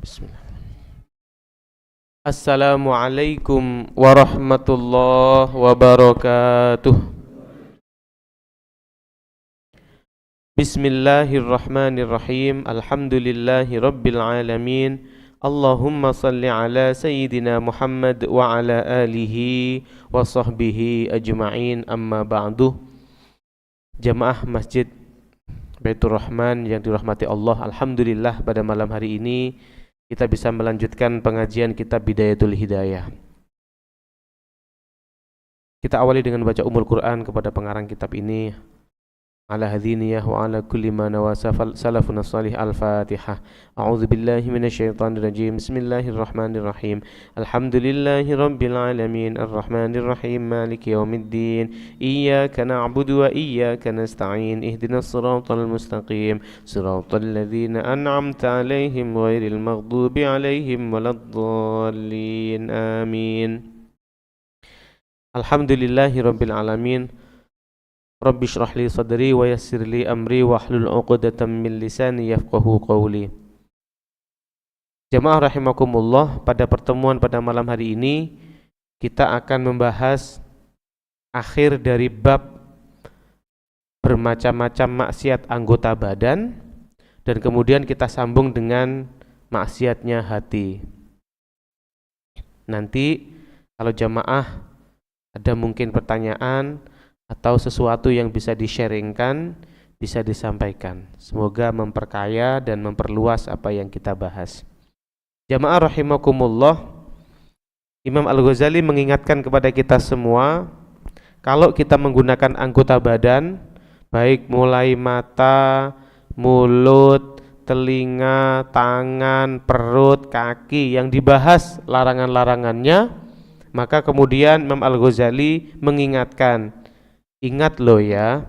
Bismillah. Assalamualaikum warahmatullahi wabarakatuh. Bismillahirrahmanirrahim. Alhamdulillahi rabbil alamin. Allahumma salli ala sayyidina Muhammad wa ala alihi wa sahbihi ajma'in, amma ba'du. Jamaah Masjid Baitur Rahman yang dirahmati Allah, alhamdulillah pada malam hari ini kita bisa melanjutkan pengajian kitab Bidayatul Hidayah. Kita awali dengan baca Ummul Quran kepada pengarang kitab ini. Ala hadhiniyah wa ala kulli ma nawasa salafun salih. Al-Fatihah. A'udzu billahi minasyaitonir rajim. Bismillahirrahmanirrahim. Alhamdulillahi rabbil alamin arrahmanir rahim maliki yaumiddin. Iyyaka na'budu wa iyyaka nasta'in. Ihdinas siratal mustaqim. Siratal ladzina an'amta 'alaihim ghairil maghdubi 'alaihim waladdallin. Amin. Alhamdulillahi rabbil alamin. Rabbi shrah li sadri wa yassir li amri wahlul 'uqdatam min lisani yafqahu qawli. Jamaah rahimakumullah, pada pertemuan pada malam hari ini kita akan membahas akhir dari bab bermacam-macam maksiat anggota badan, dan kemudian kita sambung dengan maksiatnya hati. Nanti kalau jamaah ada mungkin pertanyaan atau sesuatu yang bisa di-sharingkan, bisa disampaikan. Semoga memperkaya dan memperluas apa yang kita bahas. Jamaah rahimakumullah, Imam Al-Ghazali mengingatkan kepada kita semua, kalau kita menggunakan anggota badan, baik mulai mata, mulut, telinga, tangan, perut, kaki, yang dibahas larangan-larangannya, maka kemudian Imam Al-Ghazali mengingatkan, ingat loh ya,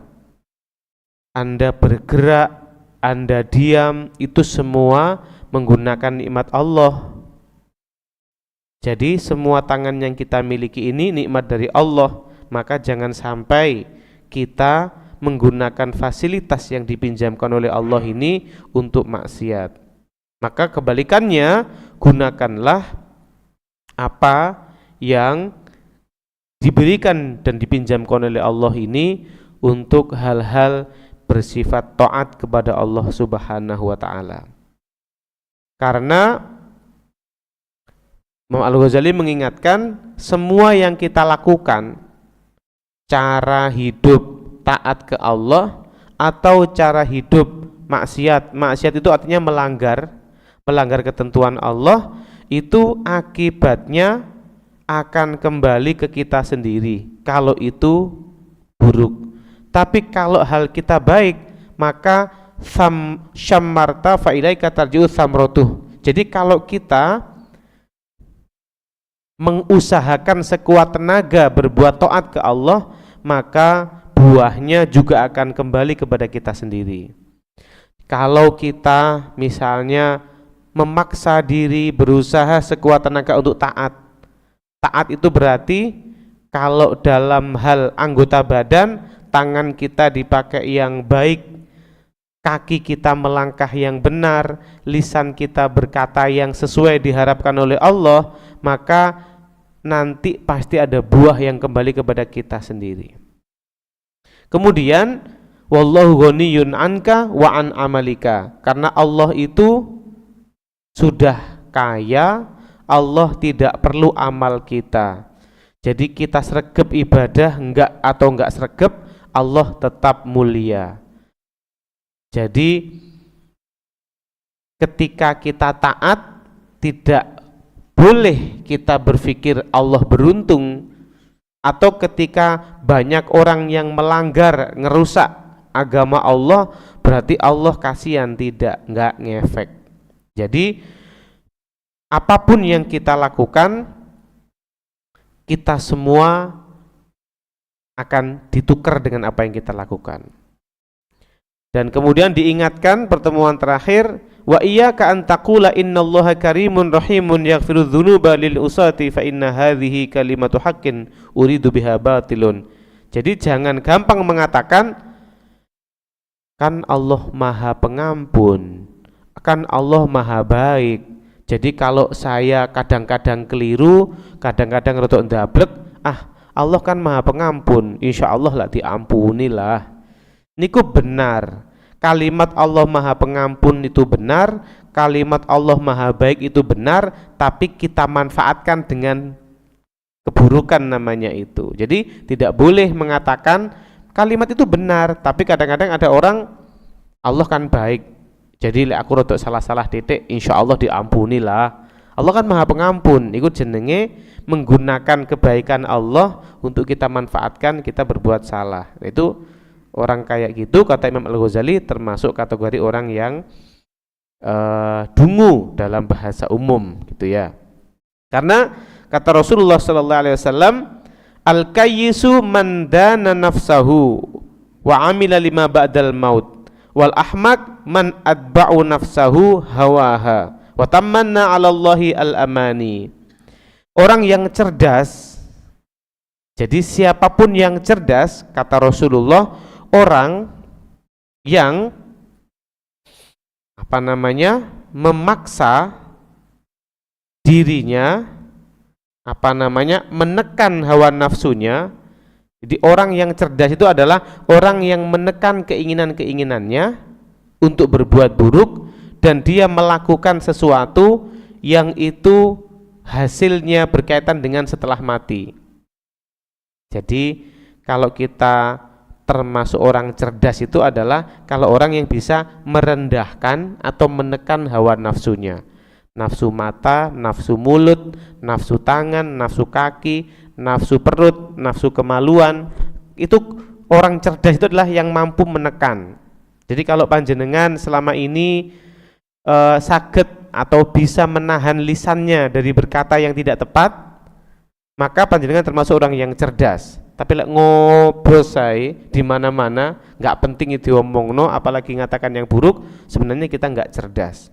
Anda bergerak, Anda diam, itu semua menggunakan nikmat Allah. Jadi semua tangan yang kita miliki ini nikmat dari Allah, maka jangan sampai kita menggunakan fasilitas yang dipinjamkan oleh Allah ini untuk maksiat. Maka kebalikannya, gunakanlah apa yang diberikan dan dipinjamkan oleh Allah ini untuk hal-hal bersifat taat kepada Allah Subhanahu wa ta'ala. Karena Imam Al-Ghazali mengingatkan, semua yang kita lakukan, cara hidup taat ke Allah atau cara hidup maksiat, maksiat itu artinya melanggar ketentuan Allah, itu akibatnya akan kembali ke kita sendiri kalau itu buruk. Tapi kalau hal kita baik, maka syammarta fa ilaika tarji'u samratuh. Jadi kalau kita mengusahakan sekuat tenaga berbuat taat ke Allah, maka buahnya juga akan kembali kepada kita sendiri. Kalau kita misalnya memaksa diri berusaha sekuat tenaga untuk taat itu berarti kalau dalam hal anggota badan, tangan kita dipakai yang baik, kaki kita melangkah yang benar, lisan kita berkata yang sesuai diharapkan oleh Allah, maka nanti pasti ada buah yang kembali kepada kita sendiri. Kemudian wallahu ghaniyun anka wa an amalika, karena Allah itu sudah kaya, Allah tidak perlu amal kita. Jadi kita sregep ibadah enggak sregep, Allah tetap mulia. Jadi ketika kita taat, tidak boleh kita berpikir Allah beruntung, atau ketika banyak orang yang melanggar, ngerusak agama Allah, berarti Allah kasihan, tidak, enggak ngefek. Jadi apapun yang kita lakukan, kita semua akan ditukar dengan apa yang kita lakukan. Dan kemudian diingatkan pertemuan terakhir, wa iyyaka an taqula innallaha karimun rahimun yaghfiru dzunuba lil usati fa inna hadhihi kalimatu haqqin uridu biha batilun. Jadi jangan gampang mengatakan, kan Allah Maha Pengampun, kan Allah Maha Baik, Jadi kalau saya kadang-kadang keliru, kadang-kadang rodok ndablek, Allah kan Maha Pengampun, insya Allah lah diampuni lah. Niku benar. Kalimat Allah Maha Pengampun itu benar, kalimat Allah Maha Baik itu benar, tapi kita manfaatkan dengan keburukan namanya itu. Jadi tidak boleh mengatakan kalimat itu benar, tapi kadang-kadang ada orang Allah kan baik, jadi aku rodok salah-salah titik, insya Allah diampuni lah. Allah kan Maha Pengampun, itu jenenge menggunakan kebaikan Allah untuk kita manfaatkan, kita berbuat salah. Itu orang kayak gitu kata Imam Al-Ghazali termasuk kategori orang yang dungu dalam bahasa umum gitu ya. Karena kata Rasulullah sallallahu alaihi wasallam, al-kayyisu man dana nafsahu wa amila lima ba'dal maut, wal ahmak man adba'u nafsahu hawaha wa tamanna 'ala Allahi al-amani. Orang yang cerdas, jadi siapapun yang cerdas kata Rasulullah, orang yang memaksa dirinya menekan hawa nafsunya. Jadi orang yang cerdas itu adalah orang yang menekan keinginan-keinginannya untuk berbuat buruk, dan dia melakukan sesuatu yang itu hasilnya berkaitan dengan setelah mati. Jadi kalau kita termasuk orang cerdas itu adalah kalau orang yang bisa merendahkan atau menekan hawa nafsunya, nafsu mata, nafsu mulut, nafsu tangan, nafsu kaki, nafsu perut, nafsu kemaluan. Itu orang cerdas itu adalah yang mampu menekan. Jadi kalau panjenengan selama ini saged atau bisa menahan lisannya dari berkata yang tidak tepat, maka panjenengan termasuk orang yang cerdas. Tapi lek ngobrol saya di mana-mana, nggak penting itu diomongno, apalagi ngatakan yang buruk, sebenarnya kita nggak cerdas.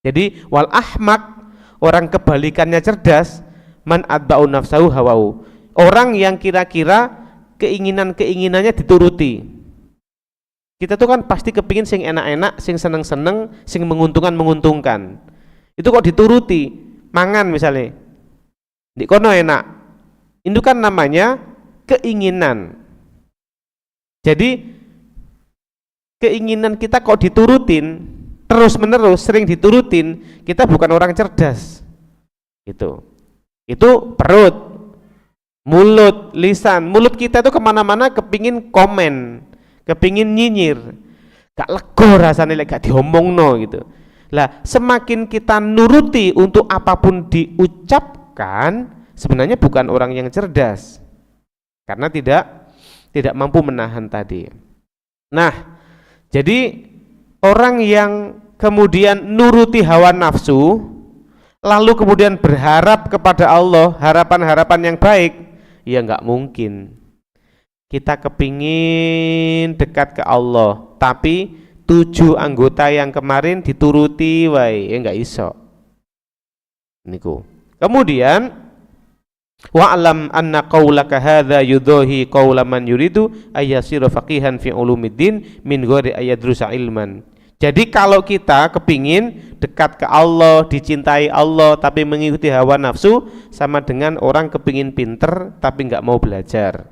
Jadi wal ahmak, orang kebalikannya cerdas, man adba'u nafsahu hawau, orang yang kira-kira keinginan-keinginannya dituruti. Kita tuh kan pasti kepingin sing enak-enak, sing seneng-seneng, sing menguntungkan. Itu kok dituruti, mangan misalnya, di kono enak, itu kan namanya keinginan. Jadi keinginan kita kok diturutin terus menerus, sering diturutin, kita bukan orang cerdas. Itu perut, mulut, lisan. Mulut kita itu kemana-mana kepingin komen, kepingin nyinyir, gak lego rasanya gak diomongno gitu. Lah semakin kita nuruti untuk apapun diucapkan, sebenarnya bukan orang yang cerdas, karena tidak mampu menahan tadi. Nah, jadi orang yang kemudian nuruti hawa nafsu lalu kemudian berharap kepada Allah harapan-harapan yang baik, ya nggak mungkin. Kita kepingin dekat ke Allah, tapi 7 anggota yang kemarin dituruti wae, ya nggak iso. Niku. Kemudian wa'lam anna qaulaka hadza yudahi qaula man yuridu ayyasira faqihan fi ulumiddin min ghairi ayadrusa ilman. Jadi kalau kita kepingin dekat ke Allah, dicintai Allah tapi mengikuti hawa nafsu, sama dengan orang kepingin pinter tapi nggak mau belajar,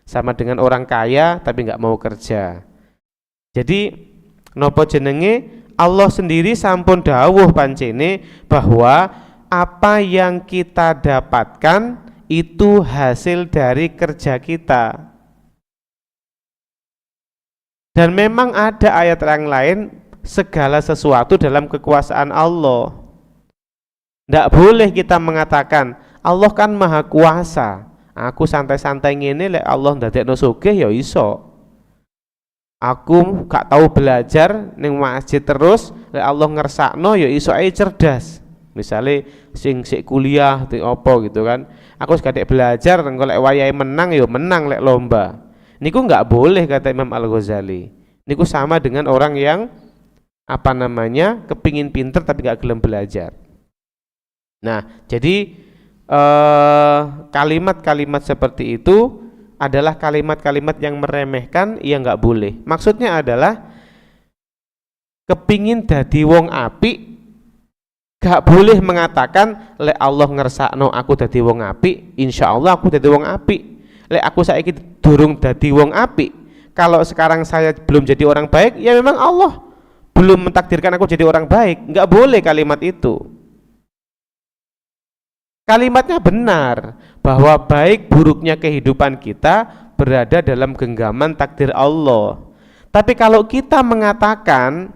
sama dengan orang kaya tapi nggak mau kerja. Jadi nopo jenenge, Allah sendiri sampun dawuh pancene bahwa apa yang kita dapatkan itu hasil dari kerja kita. Dan memang ada ayat yang lain, segala sesuatu dalam kekuasaan Allah. Tidak boleh kita mengatakan Allah kan maha kuasa, aku santai-santai ngene lek Allah ndadekno sugih ya iso. Aku gak tahu belajar ning masjid terus, lek Allah ngersakno ya iso ae cerdas. Misalnya sing kuliah di opo gitu kan, aku sekadek belajar engko lek wayahe menang ya menang lek lomba. Niku nggak boleh kata Imam Al-Ghazali. Niku sama dengan orang yang kepingin pinter tapi nggak gelem belajar. Nah, jadi kalimat-kalimat seperti itu adalah kalimat-kalimat yang meremehkan, yang nggak boleh. Maksudnya adalah kepingin dadi wong apik Gak boleh mengatakan lek Allah ngersakno aku dadi wong apik, insyaallah aku dadi wong apik. Lek aku saiki durung dadi wong apik, kalau sekarang saya belum jadi orang baik, ya memang Allah belum mentakdirkan aku jadi orang baik. Enggak boleh kalimat itu. Kalimatnya benar bahwa baik buruknya kehidupan kita berada dalam genggaman takdir Allah. Tapi kalau kita mengatakan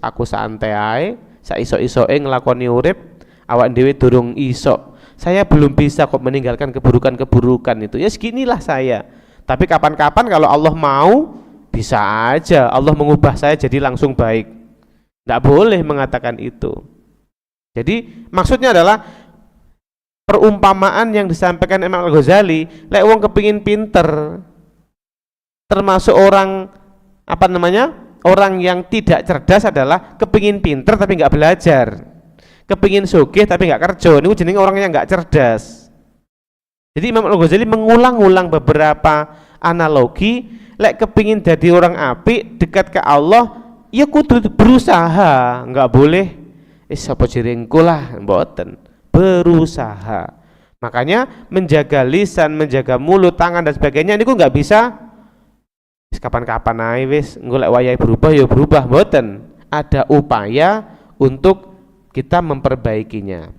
aku santai ae, saiso-isoe nglakoni urip, awak dhewe durung iso. Saya belum bisa kok meninggalkan keburukan-keburukan itu. Ya seginilah saya. Tapi kapan-kapan kalau Allah mau, bisa aja Allah mengubah saya jadi langsung baik. Tidak boleh mengatakan itu. Jadi maksudnya adalah perumpamaan yang disampaikan Imam Al-Ghazali, lek wong kepingin pinter, termasuk orang orang yang tidak cerdas adalah kepingin pinter tapi nggak belajar, kepingin sugih tapi nggak kerja. Ini jenenge orang yang nggak cerdas. Jadi Imam Al-Ghazali mengulang-ulang beberapa analogi. Lek kepingin jadi orang apik dekat ke Allah, ya kudu berusaha, nggak boleh sapa jiringku lah, mboten, berusaha. Makanya menjaga lisan, menjaga mulut, tangan dan sebagainya ini nggak bisa kapan-kapan ae wis golek wayahe berubah ya berubah, mboten. Ada upaya untuk kita memperbaikinya.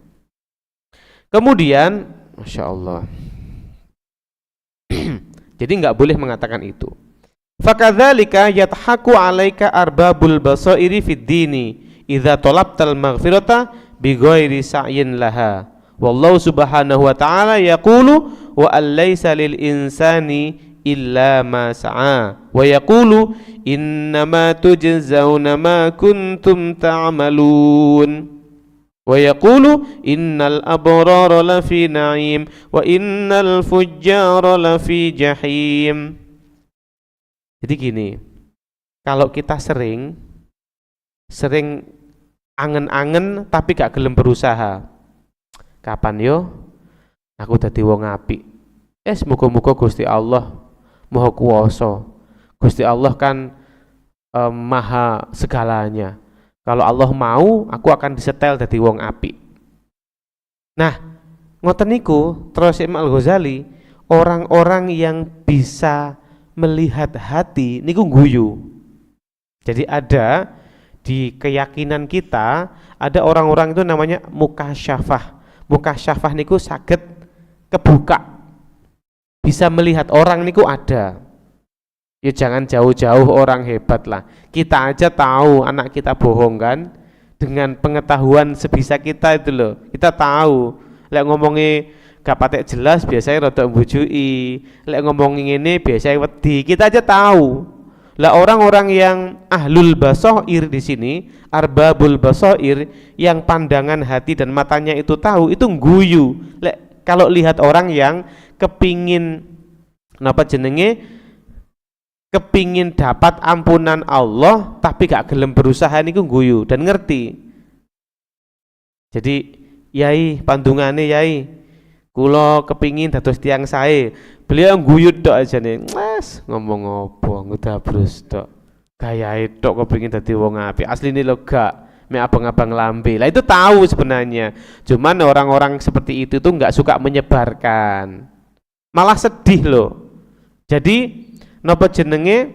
Kemudian Masya Allah jadi nggak boleh mengatakan itu. Fakadzalika yadhaku alaika arbabul basairi fid dini idza talabtal maghfirata bighairi sa'yin laha. Wallahu subhanahu wa ta'ala yaqulu wa allaysa lil insani illa ma sa'a wa yaqulu innama tujzauna ma kuntum ta'malun wa yaqulu innal abrara lafi na'im wa innal fujjara lafi jahim. Jadi gini, kalau kita sering angen-angen tapi gak gelem berusaha, kapan yo aku dadi wong apik? Muga-muga Gusti Allah Maha Kuwasa. Gusti Allah kan maha segalanya. Kalau Allah mau, aku akan disetel dadi wong apik. Nah, ngoten niku terus Imam Al-Ghazali, orang-orang yang bisa melihat hati niku guyu. Jadi ada di keyakinan kita ada orang-orang itu namanya mukasyafah. Mukasyafah niku saged kebuka, bisa melihat orang niku ada. Ya jangan jauh-jauh orang hebat lah. Kita aja tahu anak kita bohong kan, dengan pengetahuan sebisa kita itu loh. Kita tahu. Lek ngomongi gak patek jelas biasanya rada mbujui. Lek ngomongi ngene biasanya wedi. Kita aja tahu. Lah orang-orang yang ahlul basair di sini, arbabul basair, yang pandangan hati dan matanya itu tahu, itu guyu. Lek kalau lihat orang yang kepingin kepingin dapat ampunan Allah tapi gak gelem berusaha niku guyu dan ngerti. Jadi yai pandungane yai kula kepingin dados tiang sae, beliau guyu tok aja nih, mas ngomong apa ngudabrus tok, gayae tok kepingin dadi wong apik, asline lho gak mek abang-abang lambe. Lah itu tahu sebenarnya, cuman orang-orang seperti itu tuh nggak suka menyebarkan, malah sedih loh. Jadi napa jenenge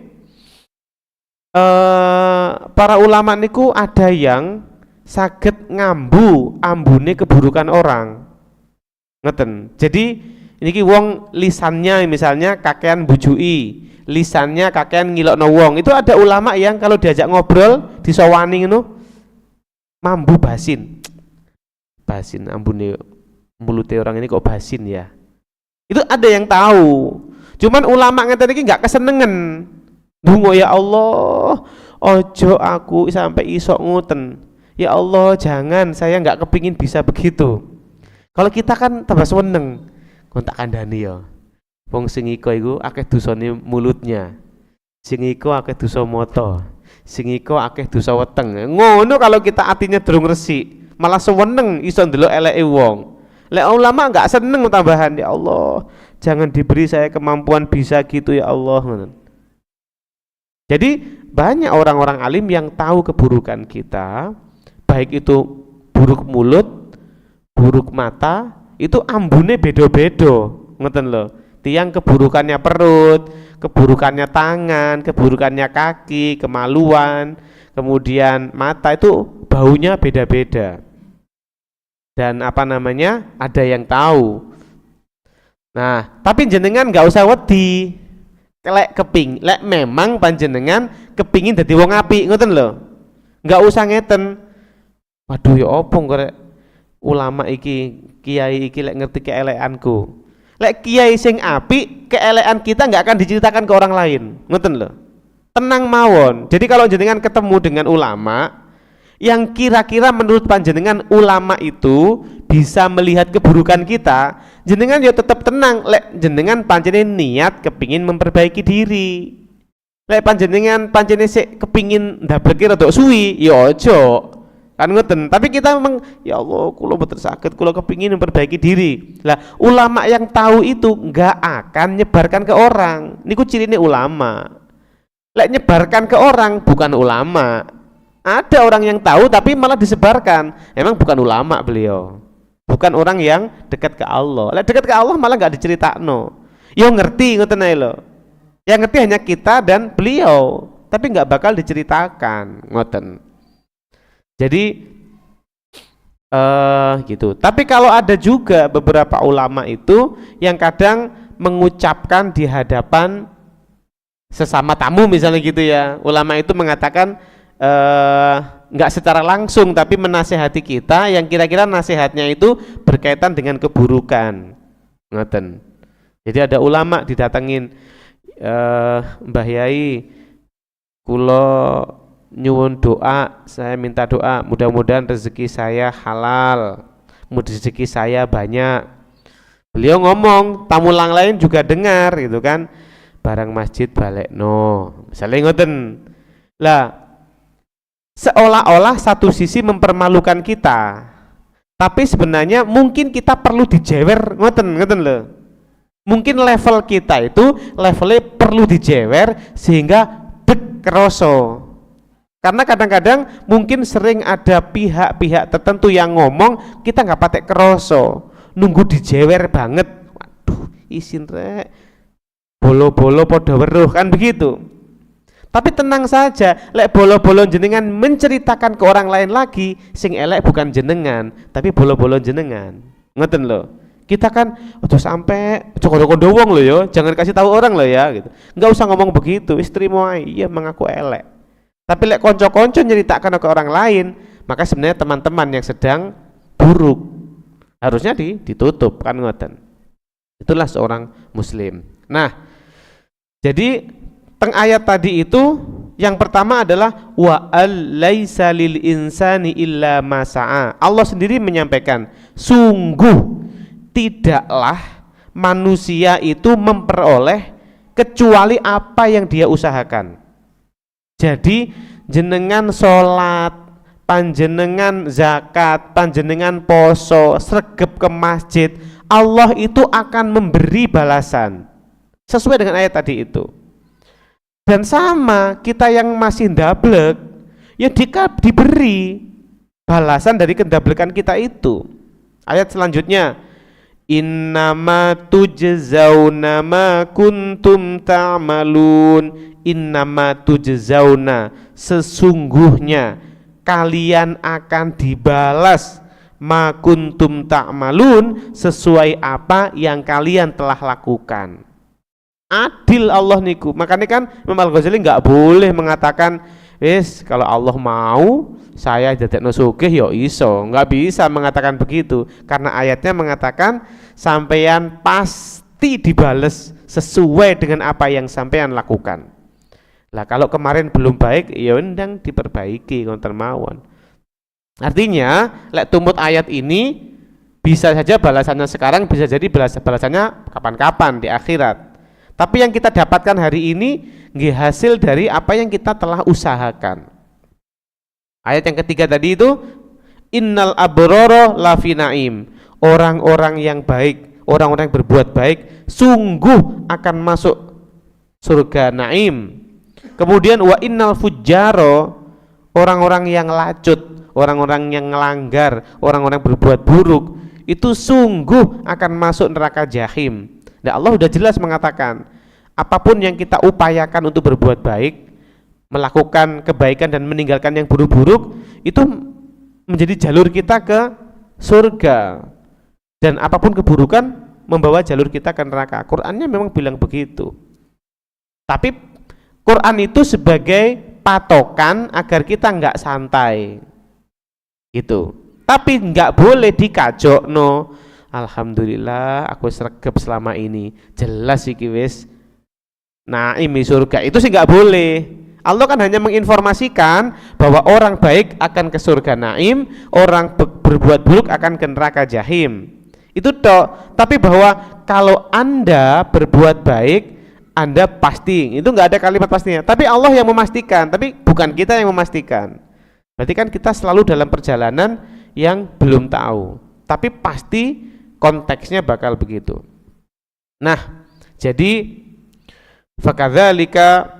para ulama niku ada yang saged ngambu ambune keburukan orang. Ngeten. Jadi niki wong lisannya misalnya kakean bujui, lisannya kakean ngilokno wong. Itu ada ulama yang kalau diajak ngobrol disowani ngono mambu basin. Basin ambune mulute orang ini kok basin ya. Itu ada yang tahu. Cuman ulama ngeten iki enggak kesenengen. Dungo ya Allah, ojo aku sampai isok nguten. Ya Allah, jangan, saya enggak kepingin bisa begitu. Kalau kita kan tambah seneng. Kon tak kandhani ya. Wong sing iko iku akeh dosane mulutnya. Sing iko akeh dosa mata. Sing iko akeh dosa weteng. Ngono kalau kita atinya durung resik, malah seneng iso ndelok eleke wong. Lek ulama enggak seneng tambahan, ya Allah, jangan diberi saya kemampuan bisa gitu ya Allah. Jadi banyak orang-orang alim yang tahu keburukan kita, baik itu buruk mulut, buruk mata, itu ambune bedo-bedo, ngoten lho. Tiang keburukannya perut, keburukannya tangan, keburukannya kaki, kemaluan, kemudian mata itu baunya beda-beda. Dan apa namanya? Ada yang tahu. Nah, tapi jenengan nggak usah wedi. Lek memang panjenengan kepingin dadi wong apik, ngoten lho. Nggak usah ngeten. Waduh ya opo kok ulama iki, kiai iki lek ngerti keelekanku. Lek kiai sing apik, keelekan kita nggak akan diceritakan ke orang lain, ngoten lho. Tenang mawon. Jadi kalau jenengan ketemu dengan ulama yang kira-kira menurut panjenengan ulama itu bisa melihat keburukan kita, jenengan ya tetap tenang. Lek jenengan panjenengan niat kepingin memperbaiki diri. Lek panjenengan sik kepingin ndableke rada suwi, ya aja. Kan ngoten. Tapi kita memang ya Allah, kula mboten saged, kula kepingin memperbaiki diri. Lah, ulama yang tahu itu enggak akan nyebarkan ke orang. Niku cirine ulama. Lek nyebarkan ke orang bukan ulama. Ada orang yang tahu tapi malah disebarkan. Emang bukan ulama beliau. Bukan orang yang dekat ke Allah. Lek dekat ke Allah malah enggak diceritakno. Yo ngerti ngoten ae lho. Yang ngerti hanya kita dan beliau, tapi enggak bakal diceritakan, ngoten. Jadi gitu. Tapi kalau ada juga beberapa ulama itu yang kadang mengucapkan di hadapan sesama tamu misalnya gitu ya. Ulama itu mengatakan nggak secara langsung tapi menasehati kita yang kira-kira nasihatnya itu berkaitan dengan keburukan. Ngoten. Jadi ada ulama didatengin, Mbah Yai, kulo nyuwun doa, saya minta doa mudah-mudahan rezeki saya halal, rezeki saya banyak. Beliau ngomong, tamu lain juga dengar gitu kan, barang masjid balekno, misalnya ngoten. Lah, seolah-olah satu sisi mempermalukan kita, tapi sebenarnya mungkin kita perlu dijewer, ngoten loh. Mungkin level kita itu levelnya perlu dijewer sehingga dek keroso. Karena kadang-kadang mungkin sering ada pihak-pihak tertentu yang ngomong kita nggak patek keroso, nunggu dijewer banget. Waduh, isin rek, bolo-bolo podo weruh kan begitu. Tapi tenang saja, lek bolo-bolo jenengan menceritakan ke orang lain lagi, sing elek bukan jenengan, tapi bolo-bolo jenengan. Ngoten loh. Kita kan udah sampai kondo-kondo wong loh yo, jangan kasih tahu orang loh ya gitu. Nggak usah ngomong begitu, istri mau iya mengaku elek. Tapi lek konco-konco nyeritakan ke orang lain, maka sebenarnya teman-teman yang sedang buruk harusnya ditutup kan ngoten. Itulah seorang muslim. Nah, jadi teng ayat tadi itu yang pertama adalah wa alaisa lil insani illa ma sa'a. Allah sendiri menyampaikan, sungguh tidaklah manusia itu memperoleh kecuali apa yang dia usahakan. Jadi jenengan sholat, panjenengan zakat, panjenengan poso, sregep ke masjid, Allah itu akan memberi balasan sesuai dengan ayat tadi itu. Dan sama kita yang masih ndablek, ya diberi balasan dari kendablekan kita itu. Ayat selanjutnya, innama tujzauna ma kuntum ta'malun. Innama tujzauna, sesungguhnya kalian akan dibalas, ma kuntum ta'malun, sesuai apa yang kalian telah lakukan. Adil Allah niku. Makanya kan Imam Al-Ghazali nggak boleh mengatakan wis kalau Allah mau saya dadekno sugih ya iso, nggak bisa mengatakan begitu karena ayatnya mengatakan sampeyan pasti dibales sesuai dengan apa yang sampeyan lakukan. Lah kalau kemarin belum baik ya ndang diperbaiki konten mawon. Artinya lek tumut ayat ini bisa saja balasannya sekarang, bisa jadi balasannya kapan-kapan di akhirat. Tapi yang kita dapatkan hari ini nggih hasil dari apa yang kita telah usahakan. Ayat yang ketiga tadi itu innal abrara lafi naim. Orang-orang yang baik, orang-orang yang berbuat baik sungguh akan masuk surga naim. Kemudian wa innal fujjaro, orang-orang yang lacut, orang-orang yang melanggar, orang-orang berbuat buruk, itu sungguh akan masuk neraka jahim. Nah, Allah sudah jelas mengatakan, apapun yang kita upayakan untuk berbuat baik, melakukan kebaikan dan meninggalkan yang buruk-buruk, itu menjadi jalur kita ke surga. Dan apapun keburukan membawa jalur kita ke neraka. Qurannya memang bilang begitu. Tapi Quran itu sebagai patokan agar kita nggak santai, gitu. Tapi nggak boleh dikajok, no. Alhamdulillah, aku sregep selama ini. Jelas iki wis naim surga, itu sih nggak boleh. Allah kan hanya menginformasikan bahwa orang baik akan ke surga naim, orang berbuat buruk akan ke neraka jahim. Itu toh. Tapi bahwa kalau Anda berbuat baik, Anda pasti, itu nggak ada kalimat pastinya. Tapi Allah yang memastikan, tapi bukan kita yang memastikan. Berarti kan kita selalu dalam perjalanan yang belum tahu. Tapi pasti konteksnya bakal begitu. Nah, jadi fakadzalika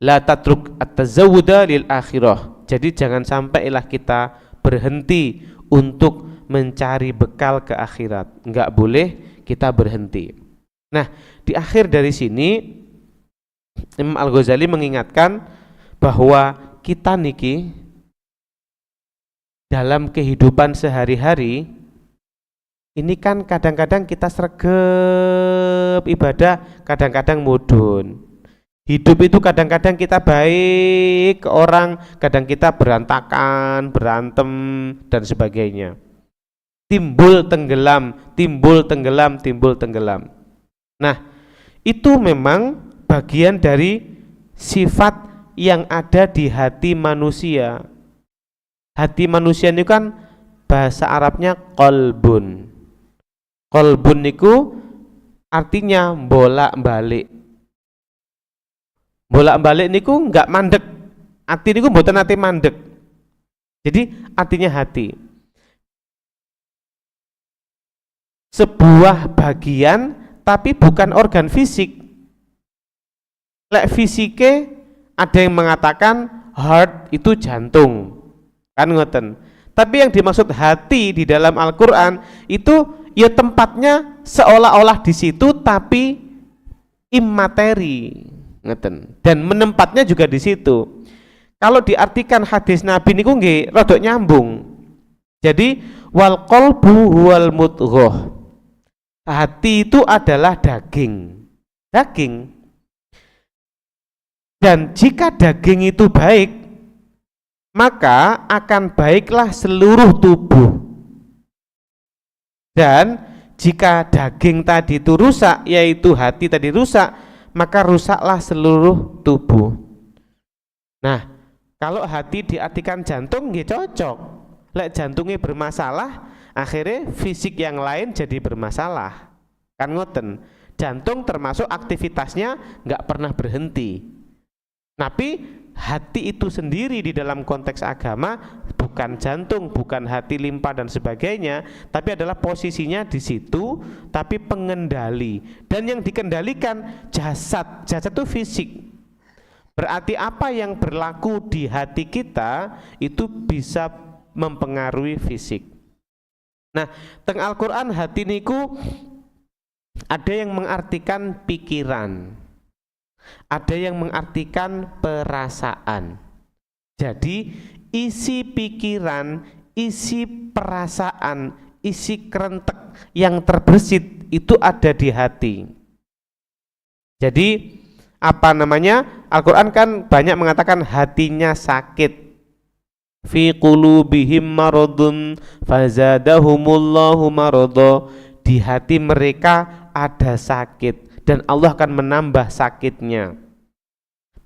la tatruk at-tazawuda lil akhirah. Jadi jangan sampailah kita berhenti untuk mencari bekal ke akhirat. Enggak boleh kita berhenti. Nah, di akhir dari sini Imam Al-Ghazali mengingatkan bahwa kita niki dalam kehidupan sehari-hari ini kan kadang-kadang kita sregep ibadah, kadang-kadang mudun. Hidup itu kadang-kadang kita baik ke orang, kadang kita berantakan, berantem dan sebagainya. Timbul tenggelam, timbul tenggelam, timbul tenggelam. Nah, itu memang bagian dari sifat yang ada di hati manusia. Hati manusia ini kan bahasa Arabnya qalbun. Qalbun niku artinya bolak-balik. Bolak-balik niku enggak mandek. Hati niku mboten nate mandek. Jadi artinya hati. Sebuah bagian tapi bukan organ fisik. Lek fisike ada yang mengatakan heart itu jantung, kan ngoten. Tapi yang dimaksud hati di dalam Al-Quran itu ya tempatnya seolah-olah di situ tapi immateri, ngoten. Dan menempatnya juga di situ. Kalau diartikan hadis Nabi niku nggih rada nyambung. Jadi wal qalbu huwal mudghah. Hati itu adalah daging. Daging. Dan jika daging itu baik, maka akan baiklah seluruh tubuh. Dan jika daging tadi itu rusak, yaitu hati tadi rusak, maka rusaklah seluruh tubuh. Nah, kalau hati diartikan jantung, ya cocok. Lek jantungnya bermasalah, akhirnya fisik yang lain jadi bermasalah. Kan ngoten. Jantung termasuk aktivitasnya nggak pernah berhenti. Tapi hati itu sendiri di dalam konteks agama bukan jantung, bukan hati, limpa dan sebagainya, tapi adalah posisinya di situ, tapi pengendali. Dan yang dikendalikan jasad. Jasad itu fisik. Berarti apa yang berlaku di hati kita itu bisa mempengaruhi fisik. Nah, teng Al-Quran hati niku ada yang mengartikan pikiran, ada yang mengartikan perasaan. Jadi isi pikiran, isi perasaan, isi kerentek yang terbersit itu ada di hati. Jadi apa namanya? Al-Quran kan banyak mengatakan hatinya sakit. Fi qulubihim maradun fazadahumullahu marada. Di hati mereka ada sakit dan Allah akan menambah sakitnya.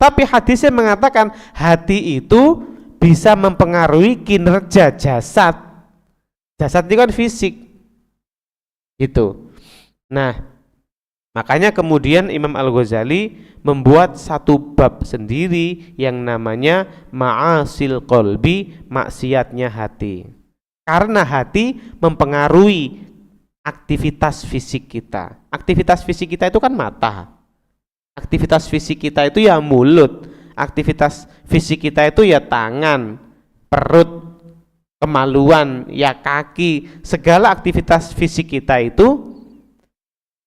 Tapi hadisnya mengatakan hati itu bisa mempengaruhi kinerja jasad. Jasad itu kan fisik. Gitu. Nah, makanya kemudian Imam Al-Ghazali membuat satu bab sendiri yang namanya ma'asil qalbi, maksiatnya hati. Karena hati mempengaruhi aktivitas fisik kita. Aktivitas fisik kita itu kan mata. Aktivitas fisik kita itu ya mulut. Aktivitas fisik kita itu ya tangan, perut, kemaluan, ya kaki, segala aktivitas fisik kita itu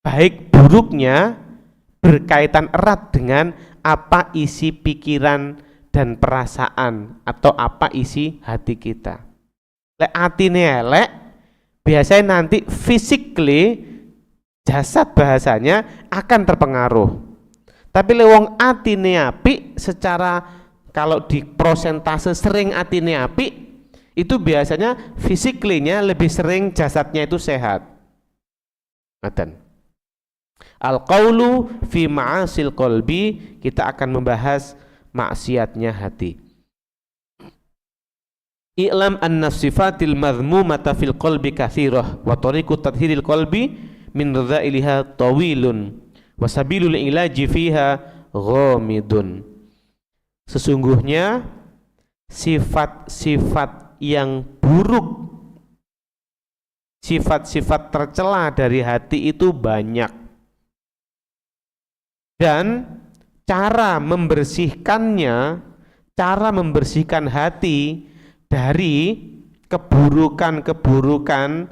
baik buruknya berkaitan erat dengan apa isi pikiran dan perasaan atau apa isi hati kita. Lek atine elek, biasanya nanti physically jasad bahasanya akan terpengaruh. Tapi lek wong atine apik, secara kalau di prosentase sering atine apik, itu biasanya physically-nya lebih sering jasadnya itu sehat. Ngaten. Al-qaulu fi ma'asil qalbi, kita akan membahas maksiatnya hati. I'lam anna sifatil madhmumata fil qalbi katsirah wa tariqu tathhiril qalbi min radha'iliha tawilun wa sabilul ilaji fiha ghamidun. Sesungguhnya sifat-sifat yang buruk, sifat-sifat tercela dari hati itu banyak, dan cara membersihkannya, cara membersihkan hati dari keburukan-keburukan,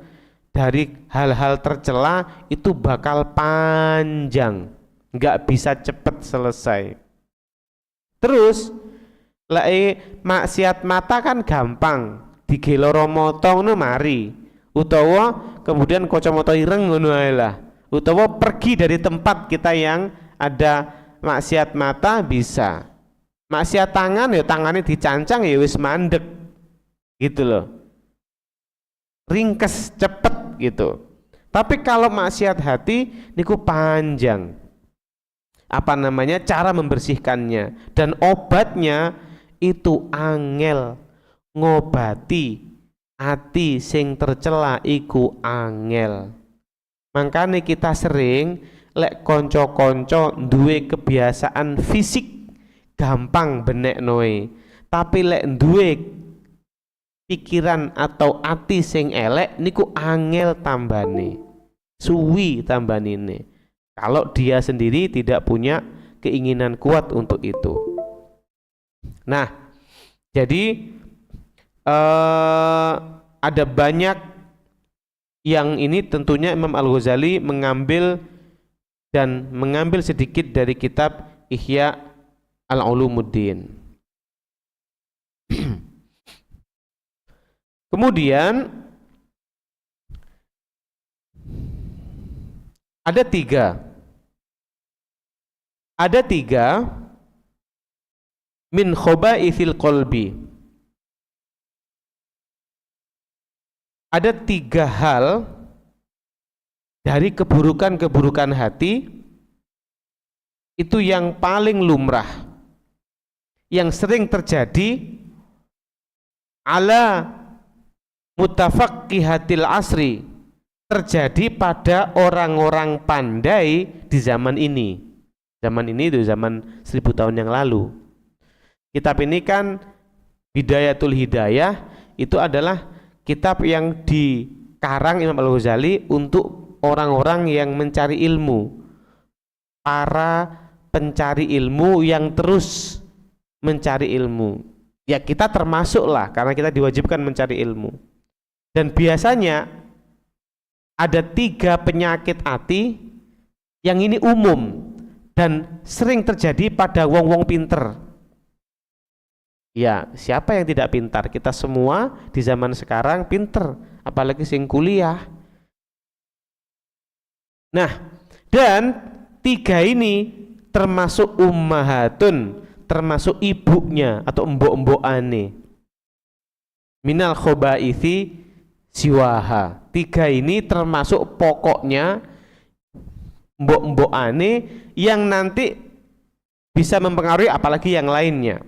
dari hal-hal tercela itu bakal panjang, nggak bisa cepat selesai. Terus maksiat mata kan gampang, digeloro mata ngono mari, utawa kemudian kacamata ireng ngono ae lah, utawa pergi dari tempat kita yang ada maksiat mata bisa. Maksiat tangan ya tangannya dicancang ya wis mandek gitu loh, ringkes cepet gitu. Tapi kalau maksiat hati niku panjang, apa namanya, cara membersihkannya, dan obatnya itu angel, ngobati ati sing tercela iku angel. Makanya kita sering lek konco-konco duwe kebiasaan fisik gampang benek noe, tapi lek duwe pikiran atau ati sing elek niku angel tambane, suwi tambanine, kalau dia sendiri tidak punya keinginan kuat untuk itu. Nah, jadi ada banyak yang ini tentunya Imam Al-Ghazali mengambil sedikit dari kitab Ihya Al-Ulumuddin. Kemudian ada tiga min khaba'ithil qalbi. Ada 3 hal dari keburukan-keburukan hati itu yang paling lumrah, yang sering terjadi ala mutafaqqihatil asri, terjadi pada orang-orang pandai di zaman ini. Zaman ini itu zaman 1000 tahun yang lalu. Kitab ini kan Bidayatul Hidayah, itu adalah kitab yang dikarang Imam Al-Ghazali untuk orang-orang yang mencari ilmu, para pencari ilmu yang terus mencari ilmu. Ya kita termasuklah, karena kita diwajibkan mencari ilmu. Dan biasanya ada 3 penyakit hati yang ini umum dan sering terjadi pada wong-wong pinter. Ya, siapa yang tidak pintar? Kita semua di zaman sekarang pinter, apalagi sing kuliah. Nah, dan 3 ini termasuk ummahatun, termasuk ibunya atau mbok-mbokane. Minal khabaithi siwaha. 3 ini termasuk pokoknya mbok-mbokane yang nanti bisa mempengaruhi apalagi yang lainnya.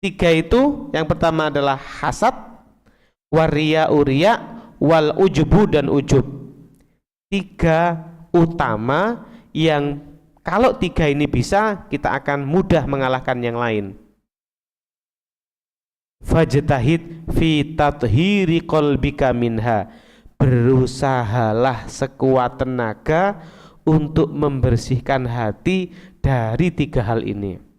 3 itu, yang pertama adalah hasad, waria uria, wal ujubu dan ujub. 3 utama yang kalau 3 ini bisa, kita akan mudah mengalahkan yang lain. Fajtahid fi tathhiri qalbika minha. Berusahalah sekuat tenaga untuk membersihkan hati dari 3 hal ini.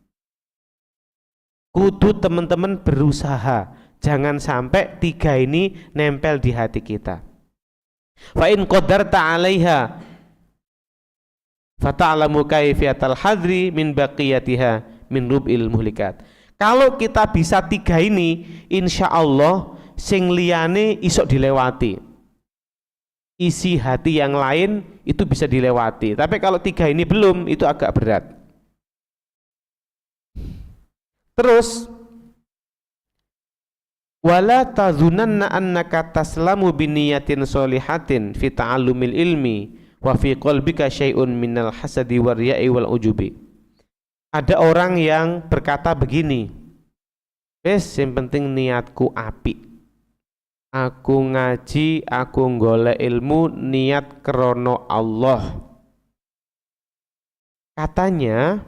Kudu teman-teman berusaha, jangan sampai tiga ini nempel di hati kita. Fa in qadarta 'alaiha fata'lamu kaifiyatal hadri min baqiyatiha min rub'il muhlikat. Kalau kita bisa tiga ini, insya Allah sing liyane isok dilewati. Isi hati yang lain itu bisa dilewati. Tapi kalau tiga ini belum, itu agak berat. Terus wala tazunanna annaka taslamu biniyatin solihatin fi ta'allumil ilmi wa fi qalbika syai'un minal hasadi war riya'i wal ujubi. Ada orang yang berkata begini, wes yang penting niatku apik, aku ngaji, aku golek ilmu, niat krono Allah. Katanya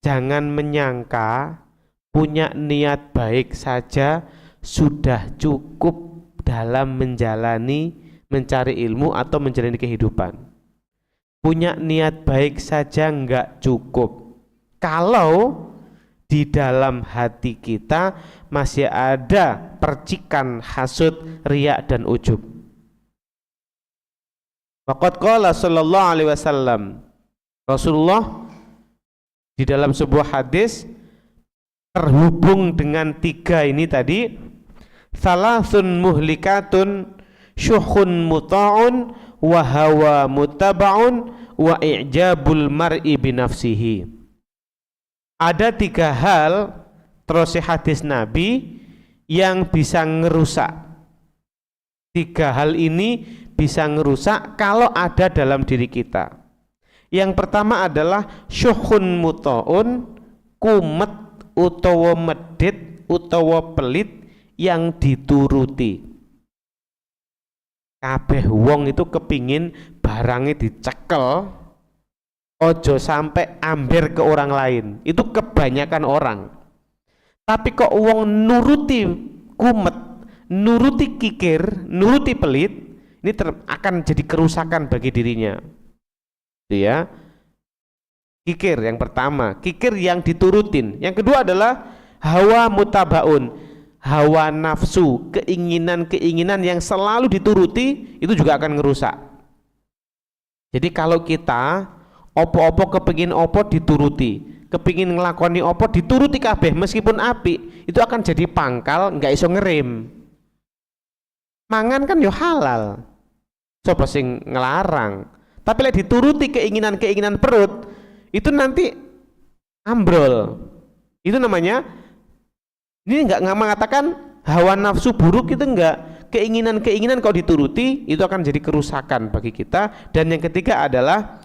jangan menyangka punya niat baik saja sudah cukup dalam menjalani, mencari ilmu atau menjalani kehidupan. Punya niat baik saja enggak cukup kalau di dalam hati kita masih ada percikan hasud, riya dan ujub. Faqad qala sallallahu alaihi wasallam, Rasulullah di dalam sebuah hadis terhubung dengan tiga ini tadi, salasun muhlikatun syuhun muta'un wa hawa mutaba'un wa i'jabul mar'i binafsihi. Ada tiga hal terus hadis Nabi yang bisa ngerusak. Tiga hal ini bisa ngerusak kalau ada dalam diri kita. Yang pertama adalah syuhun muta'un, kumet utawa medit utawa pelit yang dituruti. Kabeh wong itu kepingin barangnya dicekel, ojo sampai amber ke orang lain. Itu kebanyakan orang. Tapi kok wong nuruti kumet, nuruti kikir, nuruti pelit, ini akan jadi kerusakan bagi dirinya. Ya, kikir yang pertama, kikir yang diturutin. Yang kedua adalah hawa mutabaun, hawa nafsu, keinginan-keinginan yang selalu dituruti, itu juga akan ngerusak. Jadi kalau kita opo-opo kepingin opo dituruti, kepingin ngelakoni opo dituruti kabeh meskipun api, itu akan jadi pangkal, nggak iso ngerem. Mangan kan yo halal, coba sing ngelarang. Tapi lek dituruti keinginan-keinginan perut, itu nanti ambrol. Itu namanya, ini nggak mengatakan hawa nafsu buruk, itu enggak. Keinginan-keinginan kalau dituruti itu akan jadi kerusakan bagi kita. Dan yang ketiga adalah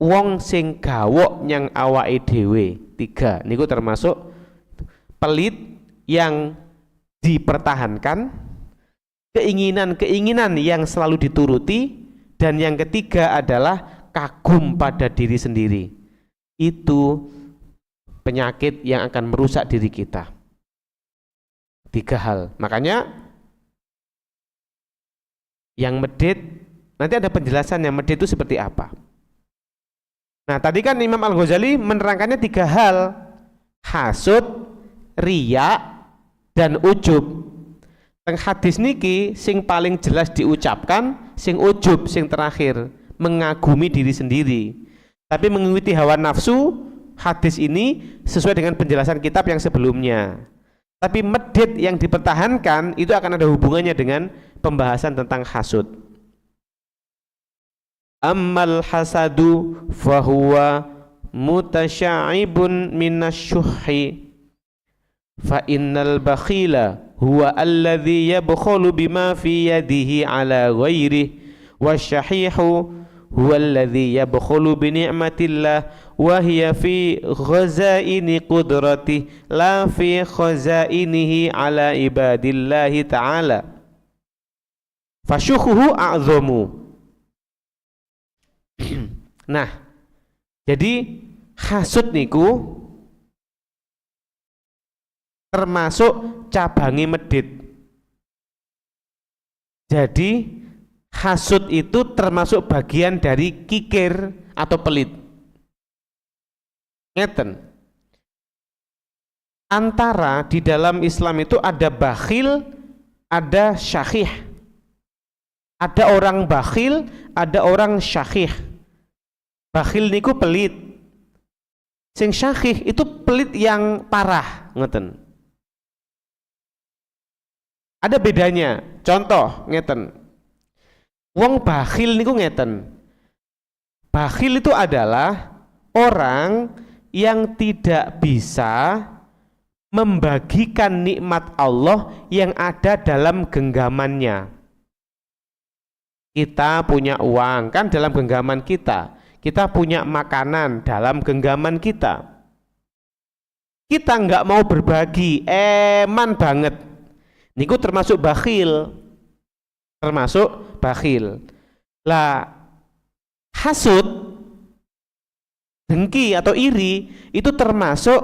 wong sing gawok nyang awake dhewe. Tiga niku termasuk pelit yang dipertahankan, keinginan-keinginan yang selalu dituruti, dan yang ketiga adalah kagum pada diri sendiri. Itu penyakit yang akan merusak diri kita. Tiga hal. Makanya yang medit, nanti ada penjelasan yang medit itu seperti apa. Nah tadi kan Imam Al-Ghazali menerangkannya tiga hal: hasud, riya, dan ujub. Teng hadis niki sing paling jelas diucapkan sing ujub, sing terakhir, mengagumi diri sendiri. Tapi mengikuti hawa nafsu, hadis ini sesuai dengan penjelasan kitab yang sebelumnya. Tapi medit yang dipertahankan itu akan ada hubungannya dengan pembahasan tentang hasud. Ammal hasadu fahuwa mutasya'ibun minasyuhi fa innal bakhila huwa alladhi yabkhulu bima fi yadihi ala ghairihi wasyahihu huwa alladhi yabkhulu bi ni'matillah wa hiya fi khazaini qudrati la fi khazainihi ala ibadillahi ta'ala fasyuhuhu a'zamu. Nah, jadi hasud niku termasuk cabangi medit. Jadi hasud itu termasuk bagian dari kikir atau pelit. Ngeten. antara di dalam Islam itu ada bakhil, ada syahih. Ada orang bakhil, ada orang syahih. Bakhil niku pelit. Sing syahih itu pelit yang parah, ngeten. Ada bedanya. Contoh ngeten. Wong bakhil niku ngeten. Bakhil itu adalah orang yang tidak bisa membagikan nikmat Allah yang ada dalam genggamannya. Kita punya uang kan dalam genggaman kita. Kita punya makanan dalam genggaman kita. Kita nggak mau berbagi, eman banget. Niku termasuk bakhil. Termasuk bakhil. Lah, hasud, dengki atau iri itu termasuk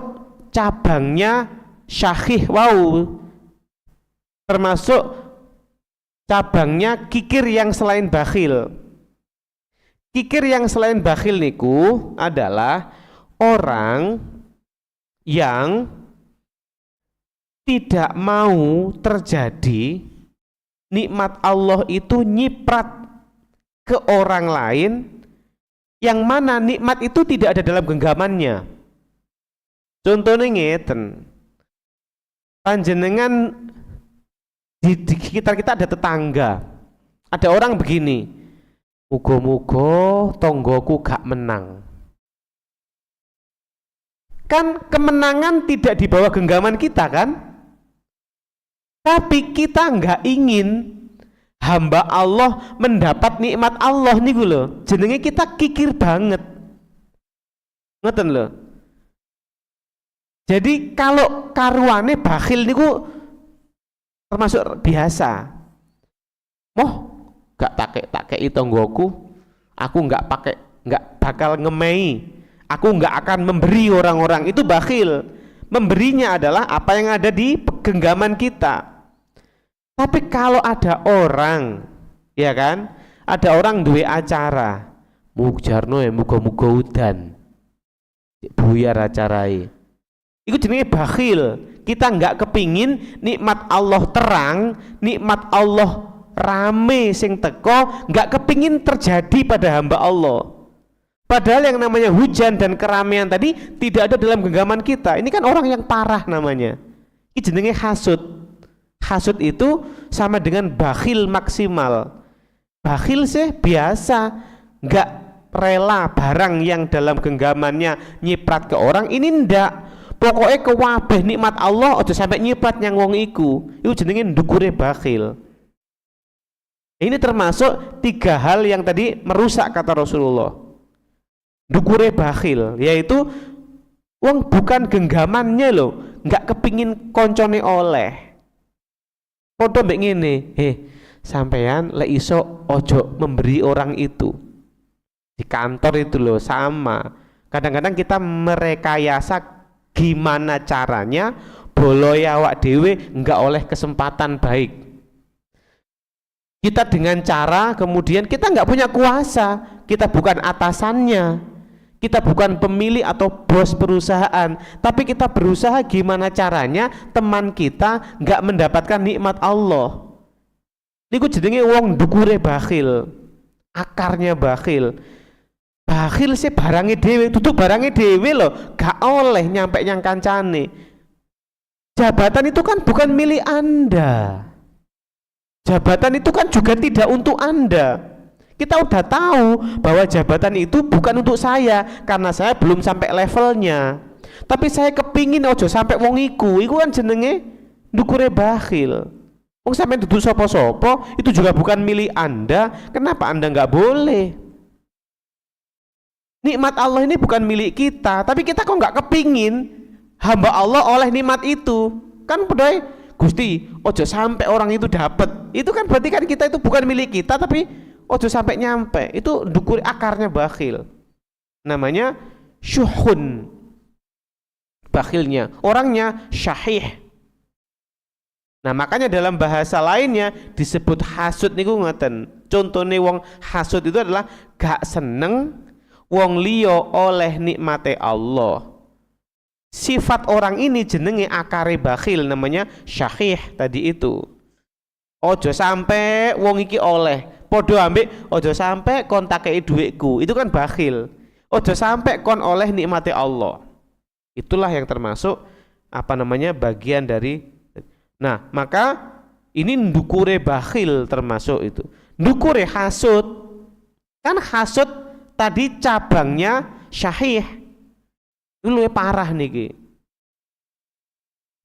cabangnya syahih, wow, termasuk cabangnya kikir yang selain bakhil. Kikir yang selain bakhil niku adalah orang yang tidak mau terjadi nikmat Allah itu nyiprat ke orang lain yang mana nikmat itu tidak ada dalam genggamannya. Contohnya ngeten, panjenengan di sekitar kita ada tetangga, ada orang begini, mugo-mugo tonggoku gak menang. Kan kemenangan tidak di bawah genggaman kita kan? Tapi kita nggak ingin hamba Allah mendapat nikmat Allah nih loh. Jenenge kita kikir banget. Ngoten loh. Jadi kalau karuane bakhil niku termasuk biasa. Moh gak tak kei tonggoku, aku nggak bakal ngemei. Aku nggak akan memberi orang-orang, itu bakhil. Memberinya adalah apa yang ada di genggaman kita. Tapi kalau ada orang, ya kan, ada orang duwe acara, mujarno ya muga-muga udan, buyar acarai, itu jenenge bakhil. Kita nggak kepingin nikmat Allah terang, nikmat Allah rame sing teko, nggak kepingin terjadi pada hamba Allah. Padahal yang namanya hujan dan keramaian tadi tidak ada dalam genggaman kita. Ini kan orang yang parah namanya. Ini jenenge hasud. Hasud itu sama dengan bakhil maksimal. Bakhil sih biasa, nggak rela barang yang dalam genggamannya nyiprat ke orang. Ini ndak. Pokoknya kewabeh nikmat Allah aja sampai nyiprat yang wong iku. Itu jenenge ndukure bakhil. Ini termasuk 3 hal yang tadi merusak kata Rasulullah. Ndukure bakhil, yaitu wong bukan genggamannya loh, nggak kepingin koncone oleh. Podo mbek ngene, sampean lek iso ojo memberi orang itu. Di kantor itu loh sama. Kadang-kadang kita merekayasa gimana caranya boleh awak dewe enggak oleh kesempatan baik. Kita dengan cara kemudian kita enggak punya kuasa, kita bukan atasannya. Kita bukan pemilik atau bos perusahaan, tapi kita berusaha gimana caranya teman kita nggak mendapatkan nikmat Allah. Niku jenenge wong ndukure bakhil, akarnya bakhil. Bakhil sih barangnya dewe, tutup barangnya dewe loh, gak oleh nyampe yang kancane. Jabatan itu kan bukan milik Anda. Jabatan itu kan juga tidak untuk Anda. Kita udah tahu bahwa jabatan itu bukan untuk saya karena saya belum sampai levelnya. Tapi saya kepingin ojo sampai wong iku kan jenenge ndukure bakhil. Wong sampai duduk sopo-sopo itu juga bukan milik Anda. Kenapa Anda nggak boleh? Nikmat Allah ini bukan milik kita, tapi kita kok nggak kepingin hamba Allah oleh nikmat itu. Kan pedai Gusti, ojo sampai orang itu dapat. Itu kan berarti kan kita itu bukan milik kita, tapi ojo sampai nyampe. Itu dukur akarnya bakhil. Namanya syuhun. Bakhilnya, orangnya syahih. Nah, makanya dalam bahasa lainnya disebut hasud niku ngoten. Contohnya wong hasud itu adalah gak seneng wong liya oleh nikmate Allah. Sifat orang ini jenenge akare bakhil, namanya syahih tadi itu. Ojo sampai wong iki oleh podo ambek ojo sampai kon takei duitku, itu kan bakhil. Ojo sampai kon oleh nikmati Allah. Itulah yang termasuk bagian dari. Nah, maka ini ndukure bakhil termasuk itu. Ndukure hasud. Kan hasud tadi cabangnya syahih. Itu luwih parah niki.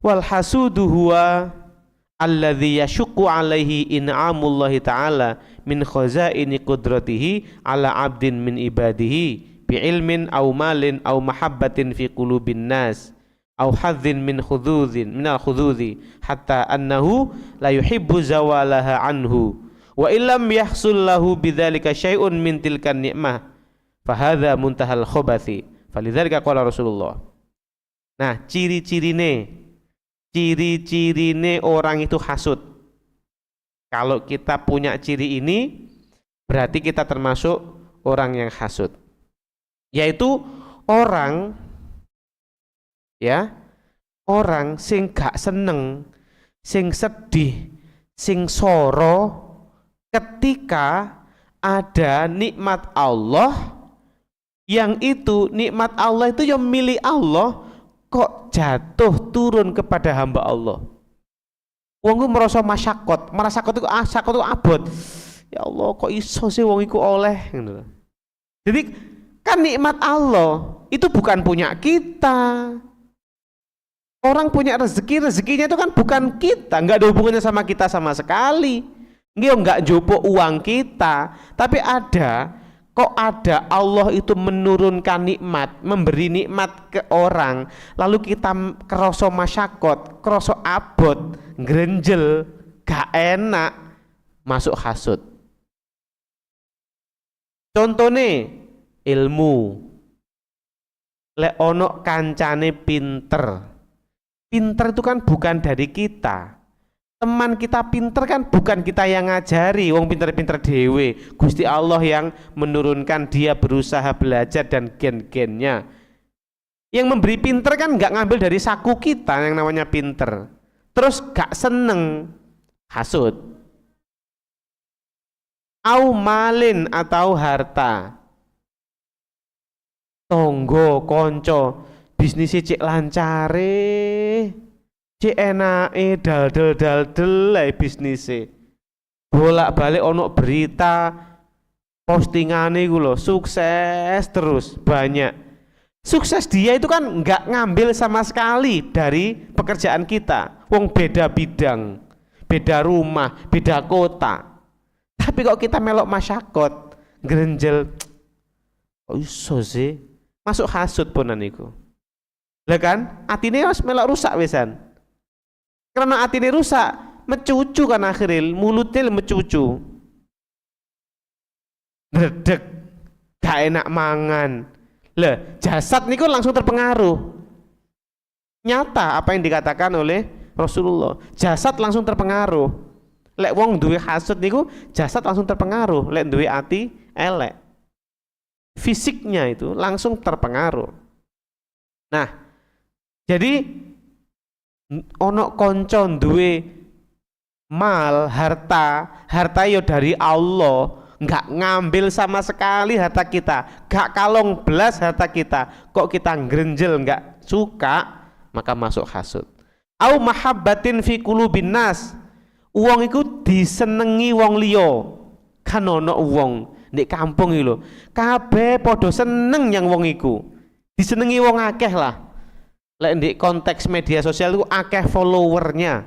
Wal hasudu huwa alladzi yashqu alaihi in'amullahi ta'ala min khazaini qudratihi ala 'abdin min ibadihi bi ilmin aw malin aw mahabbatin fi qulubin nas aw hadzin min al khududhi hatta annahu la yuhibbu zawalaha anhu wa illam yahsul lahu bidzalika syai'un min tilkan ni'mah fa hadza muntahal khabathi falidzalika qala Rasulullah. Nah, ciri-cirine orang itu hasud. Kalau kita punya ciri ini, berarti kita termasuk orang yang hasud. Yaitu orang sing gak seneng, sing sedih, sing soro ketika ada nikmat Allah, yang itu nikmat Allah itu yang milik Allah kok jatuh turun kepada hamba Allah. Wong ku merasa masyakot itu abot. Ya Allah, kok iso sih wong iku oleh ngono. Jadi kan nikmat Allah itu bukan punya kita. Orang punya rezekinya itu kan bukan kita, nggak ada hubungannya sama kita sama sekali. Nggak jopo uang kita, tapi ada Allah itu menurunkan nikmat, memberi nikmat ke orang, lalu kita keroso masyakot, keroso abot, ngrenjel, gak enak, masuk hasud. Contohnya ilmu, lek ono kancane pinter itu kan bukan dari kita. Teman kita pinter kan bukan kita yang ngajari, wong pinter-pinter dewe, Gusti Allah yang menurunkan, dia berusaha belajar dan gen-gennya. Yang memberi pinter kan nggak ngambil dari saku kita yang namanya pinter, terus gak seneng, hasud. Au malin atau harta, tonggo konco bisnisnya cek lancare, cek enake dal bisnisnya, bolak-balik ono berita postingane iku lho, sukses terus, banyak sukses. Dia itu kan nggak ngambil sama sekali dari pekerjaan kita, wong beda bidang, beda rumah, beda kota, tapi kok kita melok masyakot ngrenjel, kok iso sih, masuk hasud punan iku. Lah kan atine wis melok rusak wisan. Karena atine rusak, mencucu kan akhirnya, mulutnya mencucu, redek, gak enak mangan. Lah, jasad niku langsung terpengaruh. Nyata apa yang dikatakan oleh Rasulullah, jasad langsung terpengaruh. Lek wong duwe hasud niku, jasad langsung terpengaruh. Lek duwe ati elek, fisiknya itu langsung terpengaruh. Nah, jadi ono konco duwe mal, harta yo dari Allah, nggak ngambil sama sekali harta kita, gak kalong belas harta kita, kok kita ngrenjel nggak suka, maka masuk hasud. Au mahabbatin fi qulubin nas, wong iku disenengi wong liya. Kan ono wong di kampung iki lho, kabeh padha seneng yang wong iku, disenengi wong akeh lah. Lek di konteks media sosial itu akeh followernya.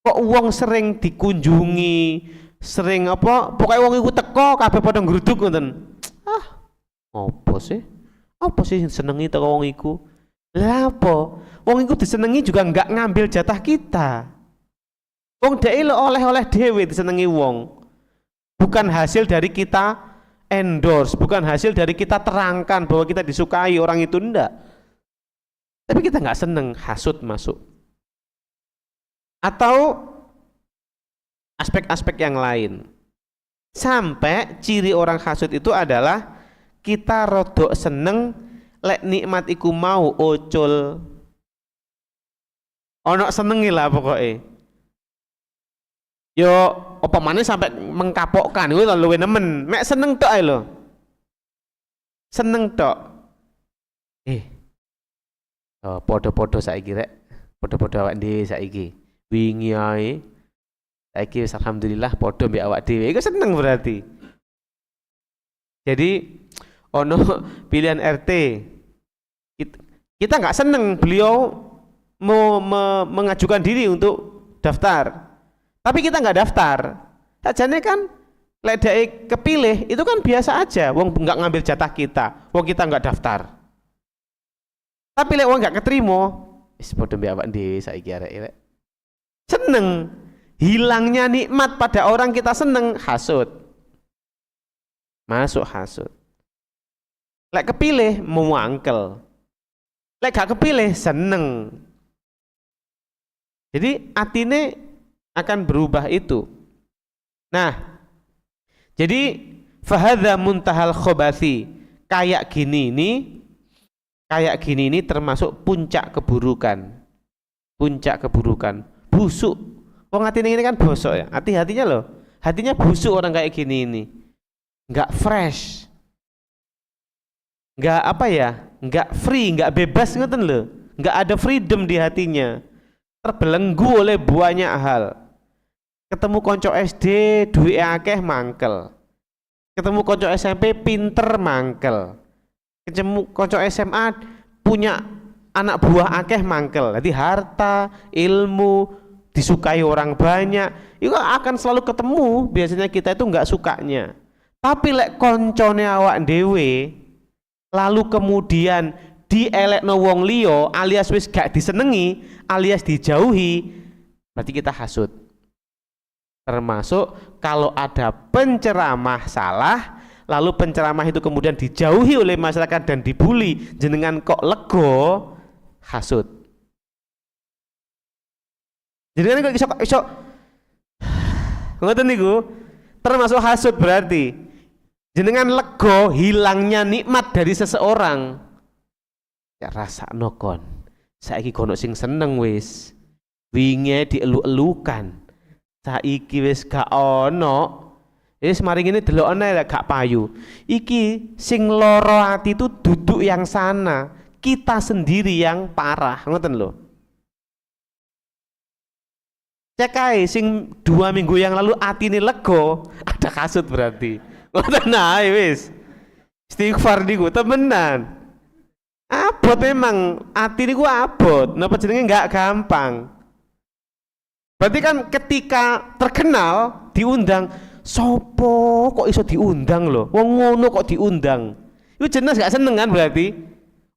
Kok wong sering dikunjungi, sering apa? Pokoknya wong iku teko kabeh padha ngruduk ngoten. Apa sih? Apa sih senengi teko wong iku? Lah apa? Wong iku disenengi juga nggak ngambil jatah kita. Wong dhek oleh-oleh dhewe disenengi wong. Bukan hasil dari kita endorse, bukan hasil dari kita terangkan bahwa kita disukai orang itu, ndak. Tapi kita nggak seneng, hasud masuk. Atau aspek-aspek yang lain. Sampai ciri orang hasud itu adalah kita rodok seneng lek nikmat iku mau ucul ono senengi lah pokoknya yo apa maneh sampai mengkapokkan kuwi lho luwih nemen mek seneng tok ae lho seneng tok podo-podo saiki rek podo-podo awak dhewe saiki wingi ae saiki wis alhamdulillah podo mbek awak dhewe iku seneng berarti jadi ono pilihan RT kita nggak seneng beliau mau mengajukan diri untuk daftar tapi kita nggak daftar sajane kan lek dhek kepilih itu kan biasa aja wong nggak ngambil jatah kita wong kita nggak daftar tapi lek wong nggak keterima wis padha mbek awak dhewe saiki arek seneng hilangnya nikmat pada orang kita seneng hasud masuk hasud lek kepilih muangkel lek gak kepilih seneng jadi atine akan berubah itu nah jadi fahadha muntahal khobathi kayak gini ini termasuk puncak keburukan busuk wong atine ini kan bosok ya hati-hatinya loh hatinya busuk orang kayak gini ini nggak fresh nggak apa ya nggak free nggak bebas ngoten loh nggak ada freedom di hatinya terbelenggu oleh banyak hal ketemu konco SD duwe akeh mangkel ketemu konco SMP pinter mangkel ketemu konco SMA punya anak buah akeh mangkel jadi harta ilmu disukai orang banyak itu akan selalu ketemu biasanya kita itu nggak sukanya tapi lek koncone awak dewe lalu kemudian dielekno wong liya alias wis gak disenengi alias dijauhi berarti kita hasud termasuk kalau ada penceramah salah lalu penceramah itu kemudian dijauhi oleh masyarakat dan dibully jenengan kok lego hasud jenengan kok iso ngoten niku termasuk hasud berarti jenengan lego hilangnya nikmat dari seseorang ya rasa nokon saiki kono sing seneng wis wingi dieluk-elukan saiki wis gak ono wis mari ngene delokane gak payu iki sing loro ati itu duduk yang sana kita sendiri yang parah ngoten lho cek ae sing 2 minggu yang lalu atine lego ada kasut berarti ngoten ae wis istighfar niku temenan abot memang hati niku abot napa jenenge nggak gampang berarti kan ketika terkenal diundang sopo kok iso diundang loh wong ngono kok diundang itu jelas gak seneng kan berarti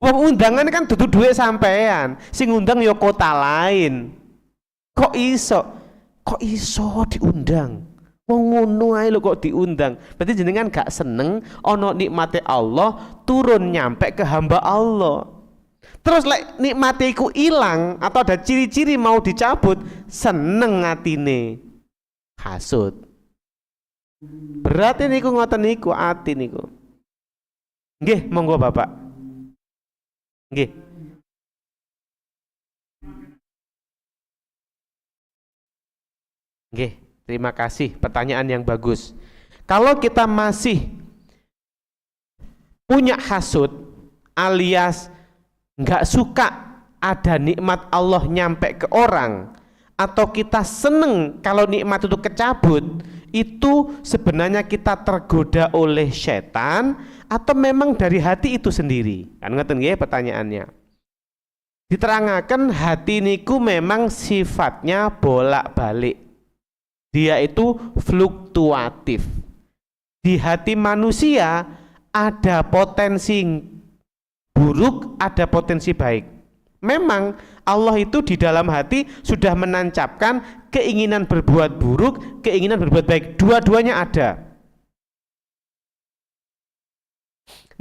wong undangan kan dudu duit sampean sing undang ya kota lain kok iso diundang wong ngono ae lho kok diundang berarti jenengan gak seneng ono nikmate Allah turun nyampe ke hamba Allah terus lek nikmate iku ilang atau ada ciri-ciri mau dicabut seneng atine hasud berarti niku ngoten niku ati niku nggih monggo Bapak nggih nggih terima kasih, pertanyaan yang bagus. Kalau kita masih punya hasud alias nggak suka ada nikmat Allah nyampe ke orang atau kita seneng kalau nikmat itu kecabut itu sebenarnya kita tergoda oleh setan atau memang dari hati itu sendiri kan ngeten nggih pertanyaannya diterangkan hati niku memang sifatnya bolak-balik dia itu fluktuatif di hati manusia ada potensi buruk ada potensi baik memang Allah itu di dalam hati sudah menancapkan keinginan berbuat buruk keinginan berbuat baik dua-duanya ada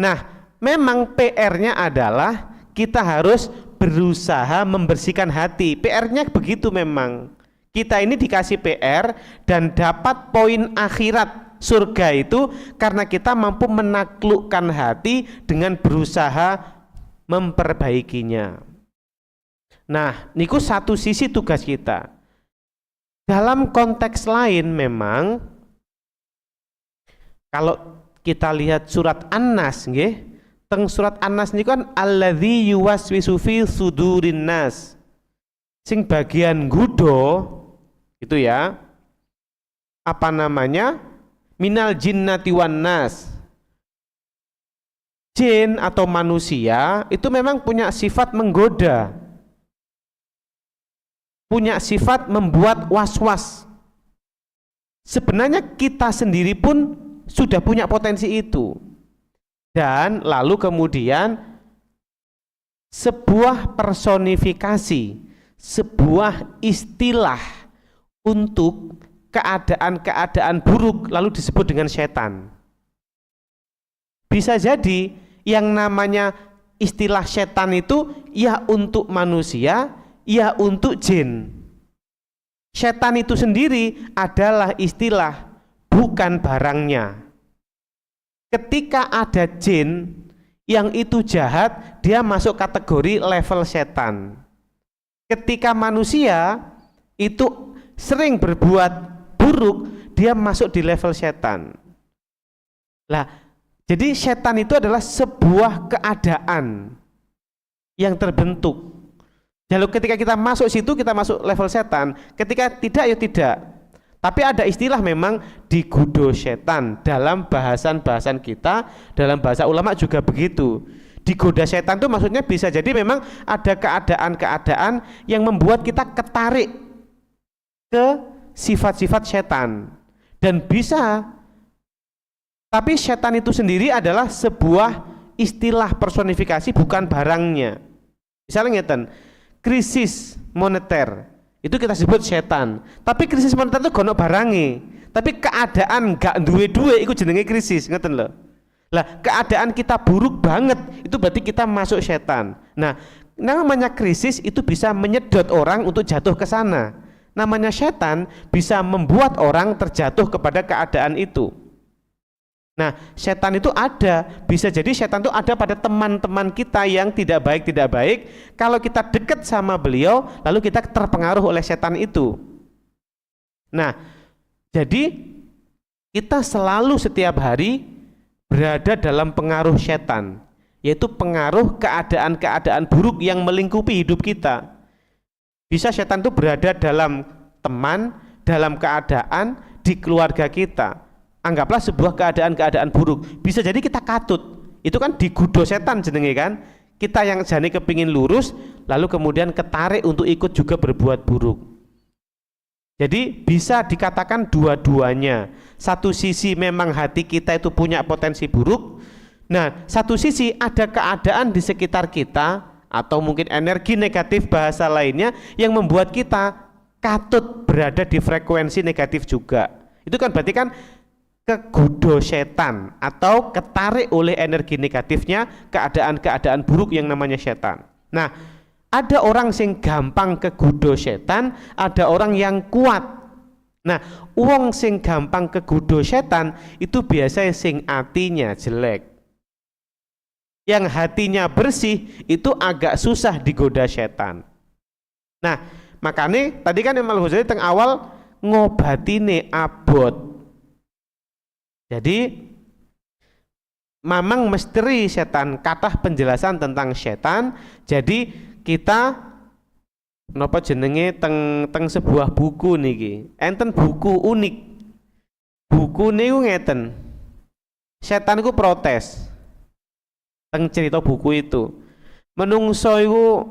nah memang PR-nya adalah kita harus berusaha membersihkan hati PR-nya begitu memang kita ini dikasih PR dan dapat poin akhirat surga itu karena kita mampu menaklukkan hati dengan berusaha memperbaikinya. Nah, niku satu sisi tugas kita. Dalam konteks lain memang kalau kita lihat surat An-Nas nggih, teng surat An-Nas niku kan alladzi yuwaswisu fi sudurin nas. Sing bagian gudo itu ya. Apa namanya? Minal jinnati wan nas. Jin atau manusia itu memang punya sifat menggoda, punya sifat membuat was-was. Sebenarnya kita sendiri pun sudah punya potensi itu. Dan lalu kemudian sebuah personifikasi, sebuah istilah untuk keadaan-keadaan buruk lalu disebut dengan setan. Bisa jadi yang namanya istilah setan itu ya untuk manusia, ya untuk jin. Setan itu sendiri adalah istilah, bukan barangnya. Ketika ada jin yang itu jahat, dia masuk kategori level setan. Ketika manusia itu sering berbuat buruk, dia masuk di level setan. Lah, jadi setan itu adalah sebuah keadaan yang terbentuk. Jadi ketika kita masuk situ, kita masuk level setan. Ketika tidak, ya tidak. Tapi ada istilah memang digudo setan dalam bahasan-bahasan kita, dalam bahasa ulama juga begitu. Digoda setan itu maksudnya bisa jadi memang ada keadaan-keadaan yang membuat kita ketarik ke sifat-sifat setan. Dan bisa, tapi setan itu sendiri adalah sebuah istilah personifikasi, bukan barangnya. Misalnya ngeten, krisis moneter itu kita sebut setan, tapi krisis moneter itu gono barangi, tapi keadaan gak duwe-duwe itu jenenge krisis, ngeten loh. Lah keadaan kita buruk banget itu berarti kita masuk setan. Nah, namanya krisis itu bisa menyedot orang untuk jatuh ke sana. Namanya setan bisa membuat orang terjatuh kepada keadaan itu. Nah, setan itu ada, bisa jadi setan itu ada pada teman-teman kita yang tidak baik. Kalau kita dekat sama beliau, lalu kita terpengaruh oleh setan itu. Nah, jadi kita selalu setiap hari berada dalam pengaruh setan, yaitu pengaruh keadaan-keadaan buruk yang melingkupi hidup kita. Bisa setan itu berada dalam teman, dalam keadaan, di keluarga kita. Anggaplah sebuah keadaan-keadaan buruk, bisa jadi kita katut, itu kan digudo setan jenenge kan. Kita yang jane kepingin lurus, lalu kemudian ketarik untuk ikut juga berbuat buruk. Jadi bisa dikatakan dua-duanya. Satu sisi memang hati kita itu punya potensi buruk. Nah, satu sisi ada keadaan di sekitar kita atau mungkin energi negatif bahasa lainnya yang membuat kita katut berada di frekuensi negatif juga. Itu kan berarti kan kegodo setan atau ketarik oleh energi negatifnya keadaan-keadaan buruk yang namanya setan. Nah, ada orang sing gampang kegodo setan, ada orang yang kuat. Nah, wong sing gampang kegodo setan itu biasanya sing hatinya jelek. Yang hatinya bersih itu agak susah digoda setan. Nah, makanya tadi kan Imam Al-Ghazali teng awal ngobatine abot. Jadi mamang misteri setan, kathah penjelasan tentang setan. Jadi kita napa jenenge teng sebuah buku niki. Enten buku unik. Buku niku ngeten. Setan iku protes. Teng cerita buku itu. Menungso iku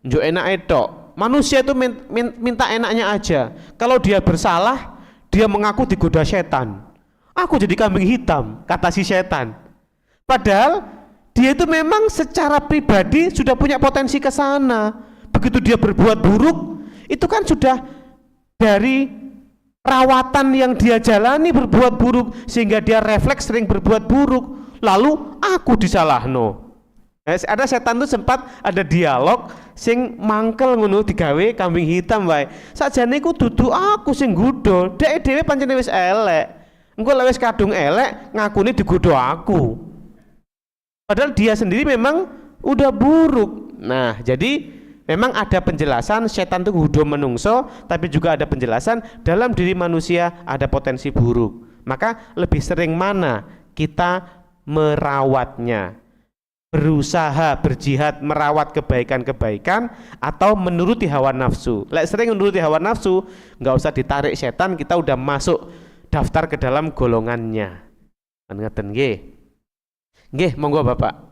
njuk enake tok. Manusia itu minta enaknya aja. Kalau dia bersalah, dia mengaku digoda setan. Aku jadi kambing hitam, kata si setan. Padahal dia itu memang secara pribadi sudah punya potensi ke sana. Begitu dia berbuat buruk, itu kan sudah dari rawatan yang dia jalani berbuat buruk, sehingga dia refleks sering berbuat buruk. Lalu aku disalahno. Ada setan tuh sempat ada dialog sing mangkel ngono digawe kambing hitam wae. Sakjane iku dudu aku sing nggodho, dhek dhewe pancen wis elek. Engko lek wis kadung elek ngakune digodho aku. Padahal dia sendiri memang udah buruk. Nah, jadi memang ada penjelasan setan itu hudo menungso, tapi juga ada penjelasan dalam diri manusia ada potensi buruk. Maka lebih sering mana kita merawatnya, berusaha berjihad merawat kebaikan-kebaikan atau menuruti hawa nafsu. Lek sering menuruti hawa nafsu, nggak usah ditarik setan, kita udah masuk daftar ke dalam golongannya. Ngeten nggih. Nggih, monggo Bapak.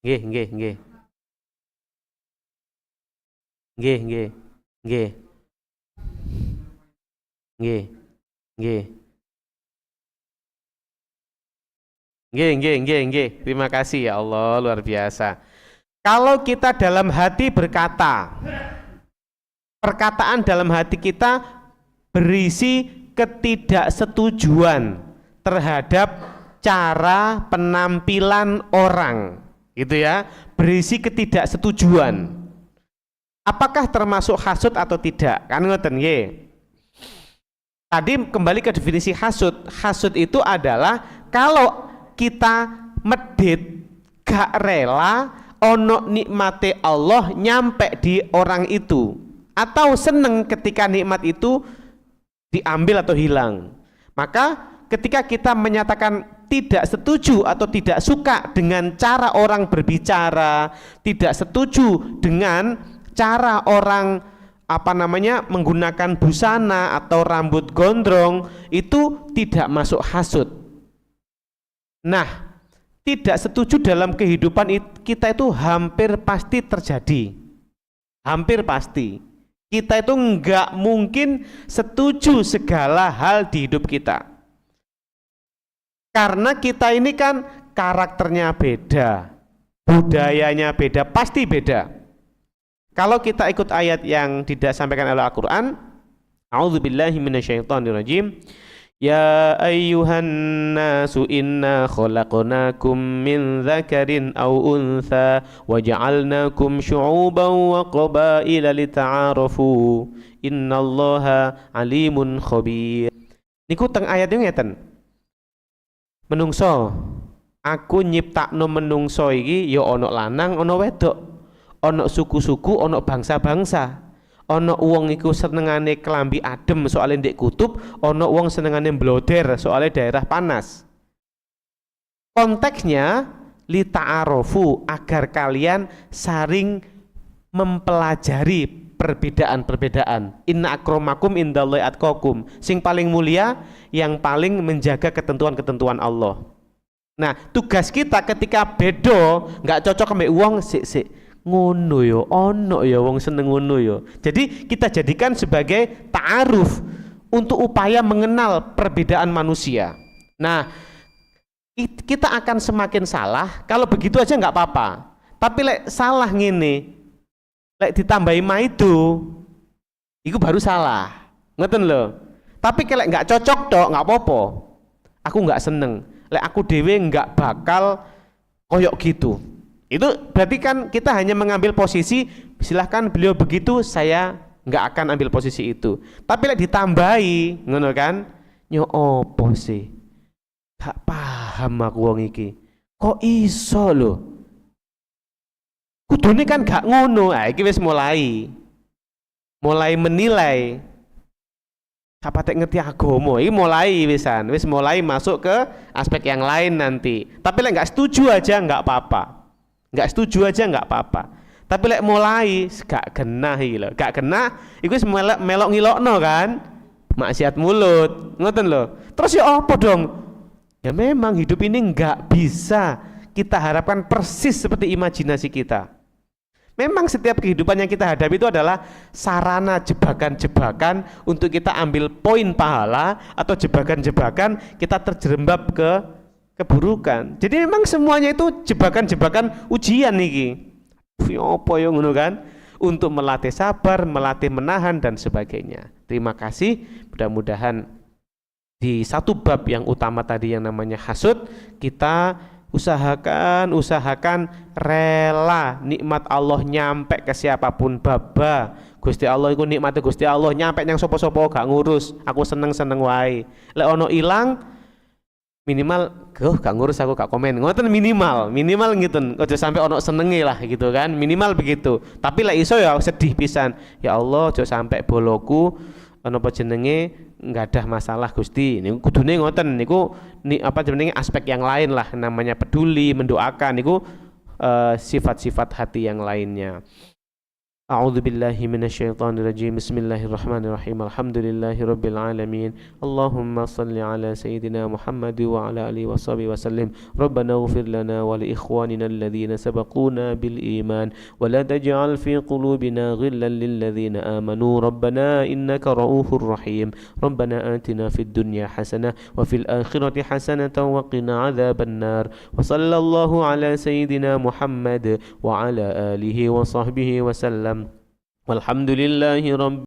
Nggih, nggih, nggih. Nggih, nggih. Nggih. Nggih. Nggih. Nggih, nggih, nggih, nggih. Terima kasih ya Allah, luar biasa. Kalau kita dalam hati berkata, perkataan dalam hati kita berisi ketidaksetujuan terhadap cara penampilan orang, gitu ya, berisi ketidaksetujuan. Apakah termasuk hasud atau tidak? Kan ngoten nggih. Tadi kembali ke definisi hasud. Hasud itu adalah kalau kita medit gak rela ono nikmate Allah nyampe di orang itu, atau seneng ketika nikmat itu diambil atau hilang. Maka ketika kita menyatakan tidak setuju atau tidak suka dengan cara orang berbicara, tidak setuju dengan cara orang menggunakan busana atau rambut gondrong, itu tidak masuk hasud. Nah, tidak setuju dalam kehidupan kita itu hampir pasti terjadi. Hampir pasti. Kita itu nggak mungkin setuju segala hal di hidup kita. Karena kita ini kan karakternya beda, budayanya beda, pasti beda. Kalau kita ikut ayat yang tidak disampaikan oleh Al-Quran, a'udzubillahi minasyaitonirrajim. Ya ayyuhan nasu inna khalaqnakum min dzakarin aw untha wa ja'alnakum syu'uban wa qabaila lita'arafu innallaha alimun khabir. Niku teng ayat ini ngeten. Menungso, aku nyiptakno menungso iki ya ana lanang ana wedok, ana suku-suku ana bangsa-bangsa. Ono wong iku senengane kelambi adem soalnya ndek kutub, ono wong senengane mbloder soalnya daerah panas. Konteksnya li ta'arofu, agar kalian saling mempelajari perbedaan-perbedaan. Inna akramakum indallahi atqakum. Sing paling mulia yang paling menjaga ketentuan-ketentuan Allah. Nah, tugas kita ketika bedo nggak cocok sama wong sik ngono yo, ono ya wong seneng ngono yo. Jadi kita jadikan sebagai ta'aruf untuk upaya mengenal perbedaan manusia. Nah, kita akan semakin salah kalau begitu aja nggak apa-apa. Tapi lek salah ngene, lek ditambahi maido, itu baru salah. Ngeten loh. Tapi kalau nggak cocok dok, nggak apa-apa. Aku nggak seneng. Lek aku dewe nggak bakal koyok gitu. Itu berarti kan kita hanya mengambil posisi, silahkan beliau begitu, saya nggak akan ambil posisi itu. Tapi lek ditambahi, ngono kan? Nyo opo sih? Gak paham aku wong iki. Kok iso lho? Kudune kan gak ngono. Iki wis mulai menilai. Apa tek ngerti agama? Ini mulai wis mulai masuk ke aspek yang lain nanti. Tapi lek nggak setuju aja nggak apa-apa. Nggak setuju aja nggak apa-apa. Tapi lek mulai gak kena lho, gak kena, iku melok ngilokno kan, maksiat mulut, ngoten lho. Terus ya apa dong? Ya memang hidup ini nggak bisa kita harapkan persis seperti imajinasi kita. Memang setiap kehidupan yang kita hadapi itu adalah sarana jebakan-jebakan untuk kita ambil poin pahala atau jebakan-jebakan kita terjerembab ke keburukan. Jadi memang semuanya itu jebakan-jebakan ujian nih. Apa ya ngono kan? Untuk melatih sabar, melatih menahan dan sebagainya. Terima kasih. Mudah-mudahan di satu bab yang utama tadi yang namanya hasud, kita usahakan rela nikmat Allah nyampe ke siapapun. Baba Gusti Allah iku nikmate Gusti Allah nyampe yang sopo-sopo gak ngurus, aku seneng-seneng wae. Lek ono ilang minimal gak ngurus, aku gak komen, ngoten minimal gitu, aja sampai ono senenge lah gitu kan, minimal begitu. Tapi lek iso ya sedih pisan, ya Allah aja sampai boloku apa jenenge nggak ada masalah Gusti. Niku kudune ngoten niku apa jenenge aspek yang lain lah, namanya peduli, mendoakan niku sifat-sifat hati yang lainnya. A'udzu billahi minasyaitonir rajim. Bismillahirrahmanirrahim. Alhamdulillahirabbil alamin. Allahumma shalli ala sayyidina Muhammad wa ala alihi washabihi wasallim. Rabbana ighfir lana wa li ikhwanina alladhina sabaquna bil iman wa la taj'al fi qulubina ghillan lil ladzina amanu. Rabbana innaka ra'ufur rahim. Rabbana atina fid dunya hasanah wa fil akhirati hasanatan wa qina adzaban nar. Wa sallallahu ala sayyidina Muhammad wa ala alihi wa sahbihi wasallam. Walhamdulillahi rabbil